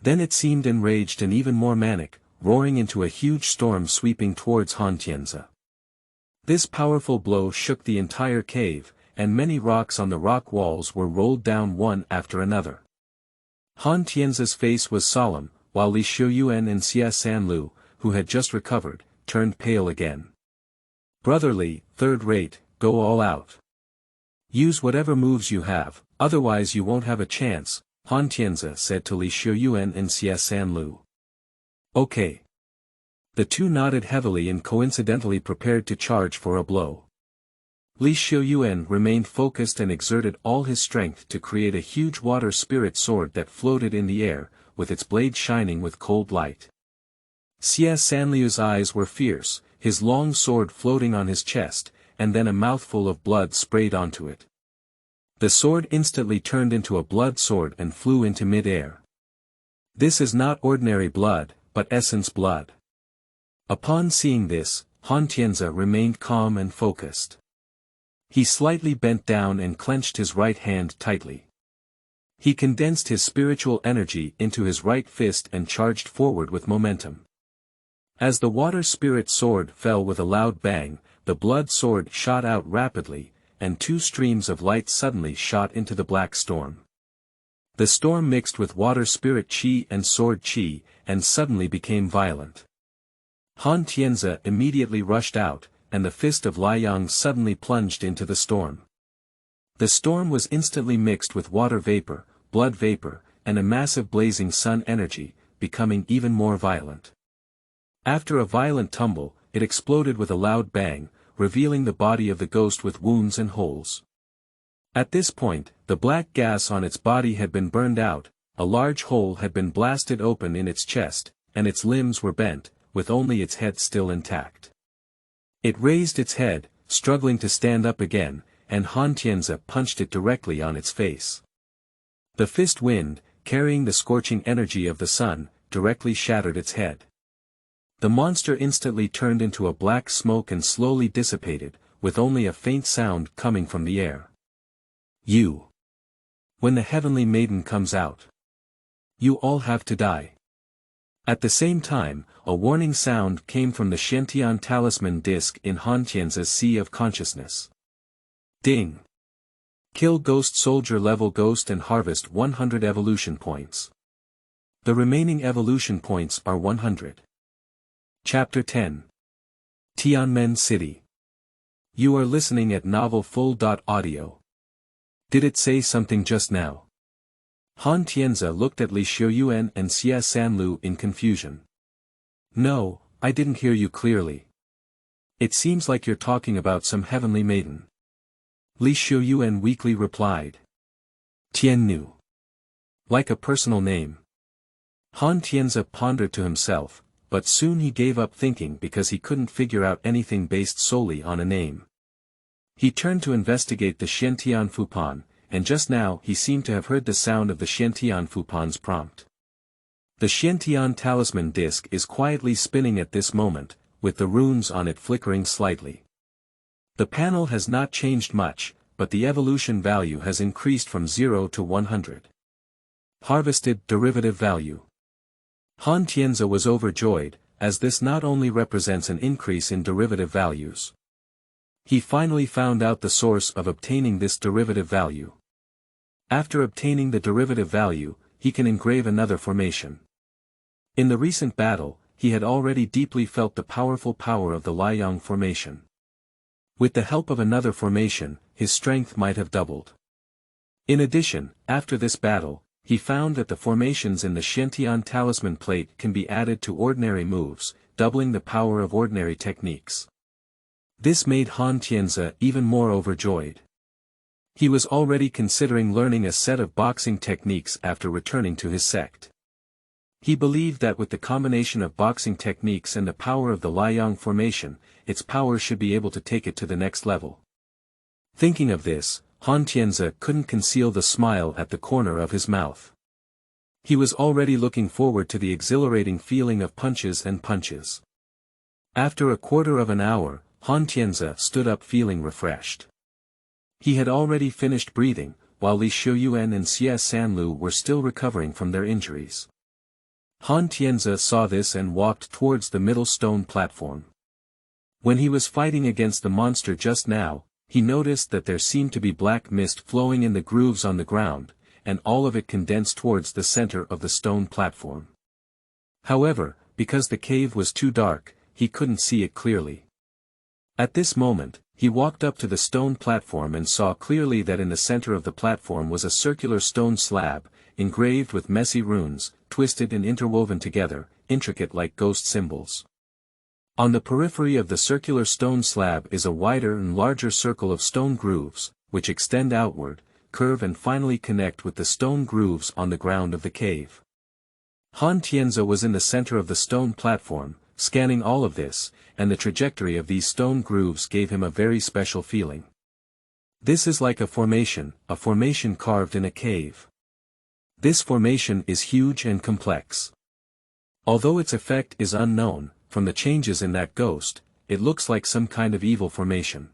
S1: Then it seemed enraged and even more manic, roaring into a huge storm sweeping towards Tianze. This powerful blow shook the entire cave, and many rocks on the rock walls were rolled down one after another. Han Tianze's face was solemn, while Li Xiuyuan and Xia Sanlu, who had just recovered, turned pale again. "Brotherly, third rate, go all out. Use whatever moves you have, otherwise you won't have a chance," Han Tianze said to Li Xiuyuan and Xia Sanlu. "Okay." The two nodded heavily and coincidentally prepared to charge for a blow. Li Xiuyuan remained focused and exerted all his strength to create a huge water spirit sword that floated in the air, with its blade shining with cold light. Xia Sanliu's eyes were fierce, his long sword floating on his chest, and then a mouthful of blood sprayed onto it. The sword instantly turned into a blood sword and flew into mid-air. This is not ordinary blood, but essence blood. Upon seeing this, Han Tianze remained calm and focused. He slightly bent down and clenched his right hand tightly. He condensed his spiritual energy into his right fist and charged forward with momentum. As the water spirit sword fell with a loud bang, the blood sword shot out rapidly, and two streams of light suddenly shot into the black storm. The storm mixed with water spirit chi and sword chi, and suddenly became violent. Han Tianze immediately rushed out, and the fist of Liang suddenly plunged into the storm. The storm was instantly mixed with water vapor, blood vapor, and a massive blazing sun energy, becoming even more violent. After a violent tumble, it exploded with a loud bang, revealing the body of the ghost with wounds and holes. At this point, the black gas on its body had been burned out, a large hole had been blasted open in its chest, and its limbs were bent, with only its head still intact. It raised its head, struggling to stand up again, and Han Tianze punched it directly on its face. The fist wind, carrying the scorching energy of the sun, directly shattered its head. The monster instantly turned into a black smoke and slowly dissipated, with only a faint sound coming from the air. "You. When the heavenly maiden comes out, you all have to die." At the same time, a warning sound came from the Xuantian talisman disc in Han Tianze's sea of consciousness. Ding! Kill ghost soldier level ghost and harvest 100 evolution points. The remaining evolution points are 100. Chapter 10. Tianmen City. You are listening at novelfull.audio. Did it say something just now? Han Tianze looked at Li Xiuyuan and Xia Sanlu in confusion. "No, I didn't hear you clearly. It seems like you're talking about some heavenly maiden." Li Xiuyuan weakly replied. "Tiannu. Like a personal name." Han Tianze pondered to himself, but soon he gave up thinking because he couldn't figure out anything based solely on a name. He turned to investigate the Xuantian Fupan, and just now he seemed to have heard the sound of the Xuantian Fupan's prompt. The Xuantian talisman disc is quietly spinning at this moment, with the runes on it flickering slightly. The panel has not changed much, but the evolution value has increased from 0 to 100. Harvested derivative value. Han Tianze was overjoyed, as this not only represents an increase in derivative values. He finally found out the source of obtaining this derivative value. After obtaining the derivative value, he can engrave another formation. In the recent battle, he had already deeply felt the powerful power of the Liang formation. With the help of another formation, his strength might have doubled. In addition, after this battle, he found that the formations in the Xuantian talisman plate can be added to ordinary moves, doubling the power of ordinary techniques. This made Han Tianze even more overjoyed. He was already considering learning a set of boxing techniques after returning to his sect. He believed that with the combination of boxing techniques and the power of the Liang formation, its power should be able to take it to the next level. Thinking of this, Han Tianze couldn't conceal the smile at the corner of his mouth. He was already looking forward to the exhilarating feeling of punches and punches. After a quarter of an hour, Han Tianze stood up feeling refreshed. He had already finished breathing, while Li Xiuyuan and Xia Sanlu were still recovering from their injuries. Han Tianze saw this and walked towards the middle stone platform. When he was fighting against the monster just now, he noticed that there seemed to be black mist flowing in the grooves on the ground, and all of it condensed towards the center of the stone platform. However, because the cave was too dark, he couldn't see it clearly. At this moment, he walked up to the stone platform and saw clearly that in the center of the platform was a circular stone slab, engraved with messy runes, twisted and interwoven together, intricate like ghost symbols. On the periphery of the circular stone slab is a wider and larger circle of stone grooves, which extend outward, curve and finally connect with the stone grooves on the ground of the cave. Tianze was in the center of the stone platform, scanning all of this, and the trajectory of these stone grooves gave him a very special feeling. This is like a formation carved in a cave. This formation is huge and complex. Although its effect is unknown, from the changes in that ghost, it looks like some kind of evil formation.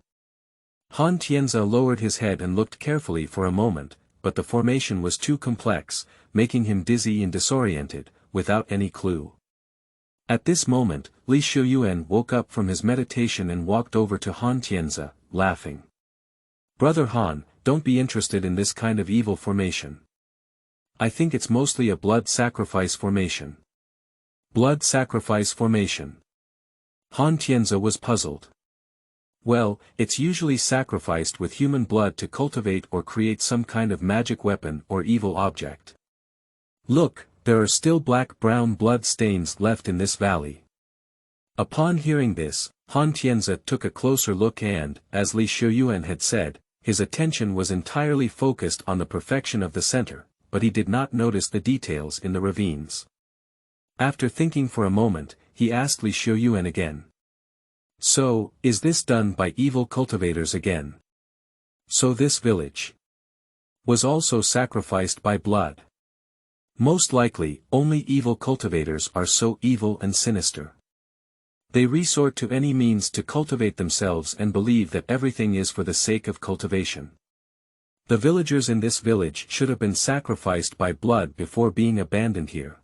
S1: Tianze lowered his head and looked carefully for a moment, but the formation was too complex, making him dizzy and disoriented, without any clue. At this moment, Xuan woke up from his meditation and walked over to Tianze, laughing. "Brother Han, don't be interested in this kind of evil formation. I think it's mostly a blood sacrifice formation." Blood sacrifice formation. Tianze was puzzled. Well, it's usually sacrificed with human blood to cultivate or create some kind of magic weapon or evil object. Look, there are still black-brown blood stains left in this valley. Upon hearing this, Tianze took a closer look and, as Xuan had said, his attention was entirely focused on the perfection of the center, but he did not notice the details in the ravines. After thinking for a moment, he asked Xuan again. "So, is this done by evil cultivators again? So this village was also sacrificed by blood?" "Most likely, only evil cultivators are so evil and sinister. They resort to any means to cultivate themselves and believe that everything is for the sake of cultivation. The villagers in this village should have been sacrificed by blood before being abandoned here."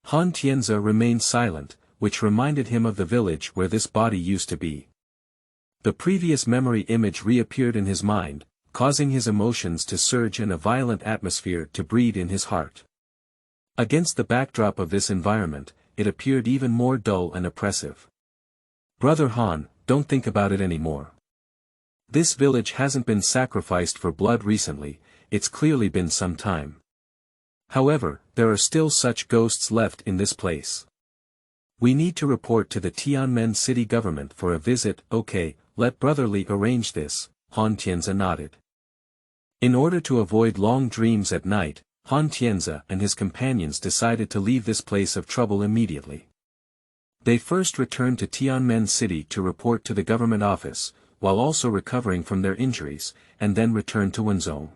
S1: Tianze remained silent, which reminded him of the village where this body used to be. The previous memory image reappeared in his mind, causing his emotions to surge and a violent atmosphere to breed in his heart. Against the backdrop of this environment, it appeared even more dull and oppressive. "Brother Han, don't think about it anymore. This village hasn't been sacrificed for blood recently, it's clearly been some time. However, there are still such ghosts left in this place. We need to report to the Tianmen city government for a visit." "Okay, let Brother Li arrange this," Tianze nodded. In order to avoid long dreams at night, Tianze and his companions decided to leave this place of trouble immediately. They first returned to Tianmen city to report to the government office, while also recovering from their injuries, and then returned to Wenzhou.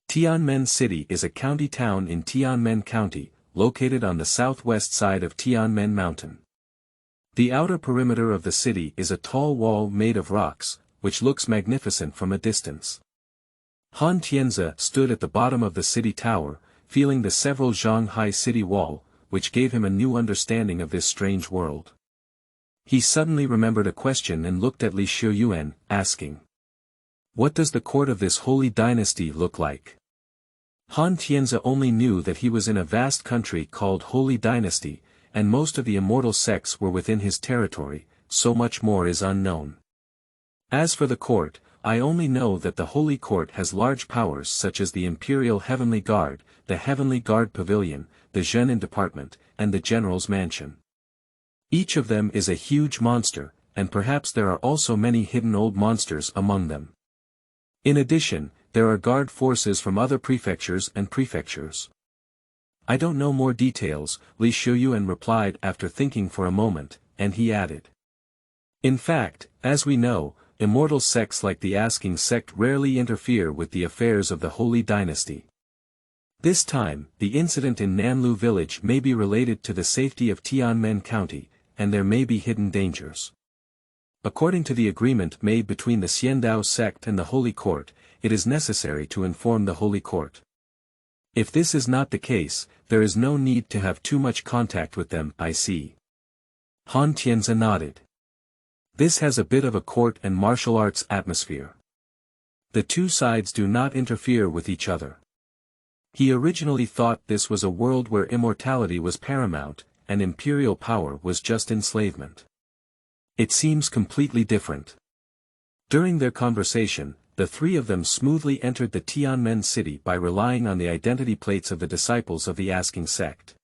S1: Tianmen City is a county town in Tianmen County, located on the southwest side of Tianmen Mountain. The outer perimeter of the city is a tall wall made of rocks, which looks magnificent from a distance. Tianze stood at the bottom of the city tower, feeling the several zhang high city wall, which gave him a new understanding of this strange world. He suddenly remembered a question and looked at Xuan, asking, "What does the court of this holy dynasty look like?" Tianze only knew that he was in a vast country called Holy Dynasty, and most of the immortal sects were within his territory, so much more is unknown. As for the court, I only know that the Holy Court has large powers such as the Imperial Heavenly Guard, the Heavenly Guard Pavilion, the Zhenin Department, and the General's Mansion. Each of them is a huge monster, and perhaps there are also many hidden old monsters among them. In addition, there are guard forces from other prefectures and prefectures. "I don't know more details," Xuan replied after thinking for a moment, and he added. "In fact, as we know, immortal sects like the Asking sect rarely interfere with the affairs of the Holy Dynasty. This time, the incident in Nanlu village may be related to the safety of Tianmen County, and there may be hidden dangers. According to the agreement made between the Xiandao sect and the Holy Court, it is necessary to inform the Holy Court. If this is not the case, there is no need to have too much contact with them, I see." Tianze nodded. This has a bit of a court and martial arts atmosphere. The two sides do not interfere with each other. He originally thought this was a world where immortality was paramount, and imperial power was just enslavement. It seems completely different. During their conversation, the three of them smoothly entered the Tianmen city by relying on the identity plates of the disciples of the asking sect.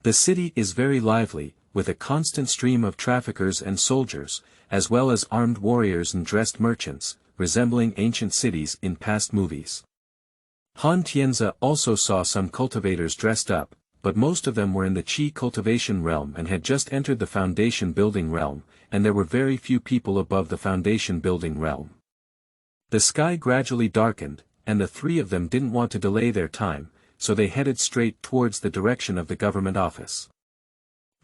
S1: The city is very lively, with a constant stream of traffickers and soldiers, as well as armed warriors and dressed merchants, resembling ancient cities in past movies. Tianze also saw some cultivators dressed up, but most of them were in the Qi cultivation realm and had just entered the foundation building realm, and there were very few people above the foundation building realm. The sky gradually darkened, and the three of them didn't want to delay their time, so they headed straight towards the direction of the government office.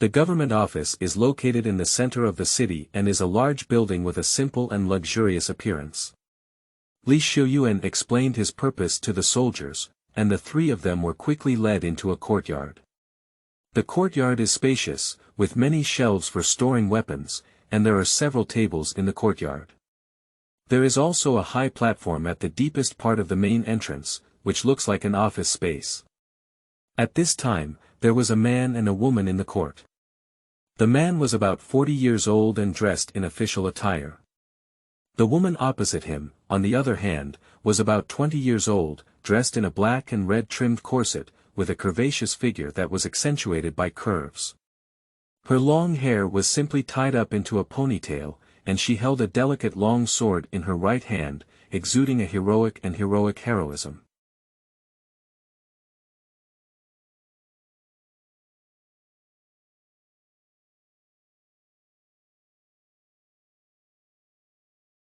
S1: The government office is located in the center of the city and is a large building with a simple and luxurious appearance. Li Shuyuan explained his purpose to the soldiers, and the three of them were quickly led into a courtyard. The courtyard is spacious, with many shelves for storing weapons, and there are several tables in the courtyard. There is also a high platform at the deepest part of the main entrance, which looks like an office space. At this time, there was a man and a woman in the court. The man was about 40 years old and dressed in official attire. The woman opposite him, on the other hand, was about 20 years old, dressed in a black and red trimmed corset, with a curvaceous figure that was accentuated by curves. Her long hair was simply tied up into a ponytail, and she held a delicate long sword in her right hand, exuding a heroic heroism.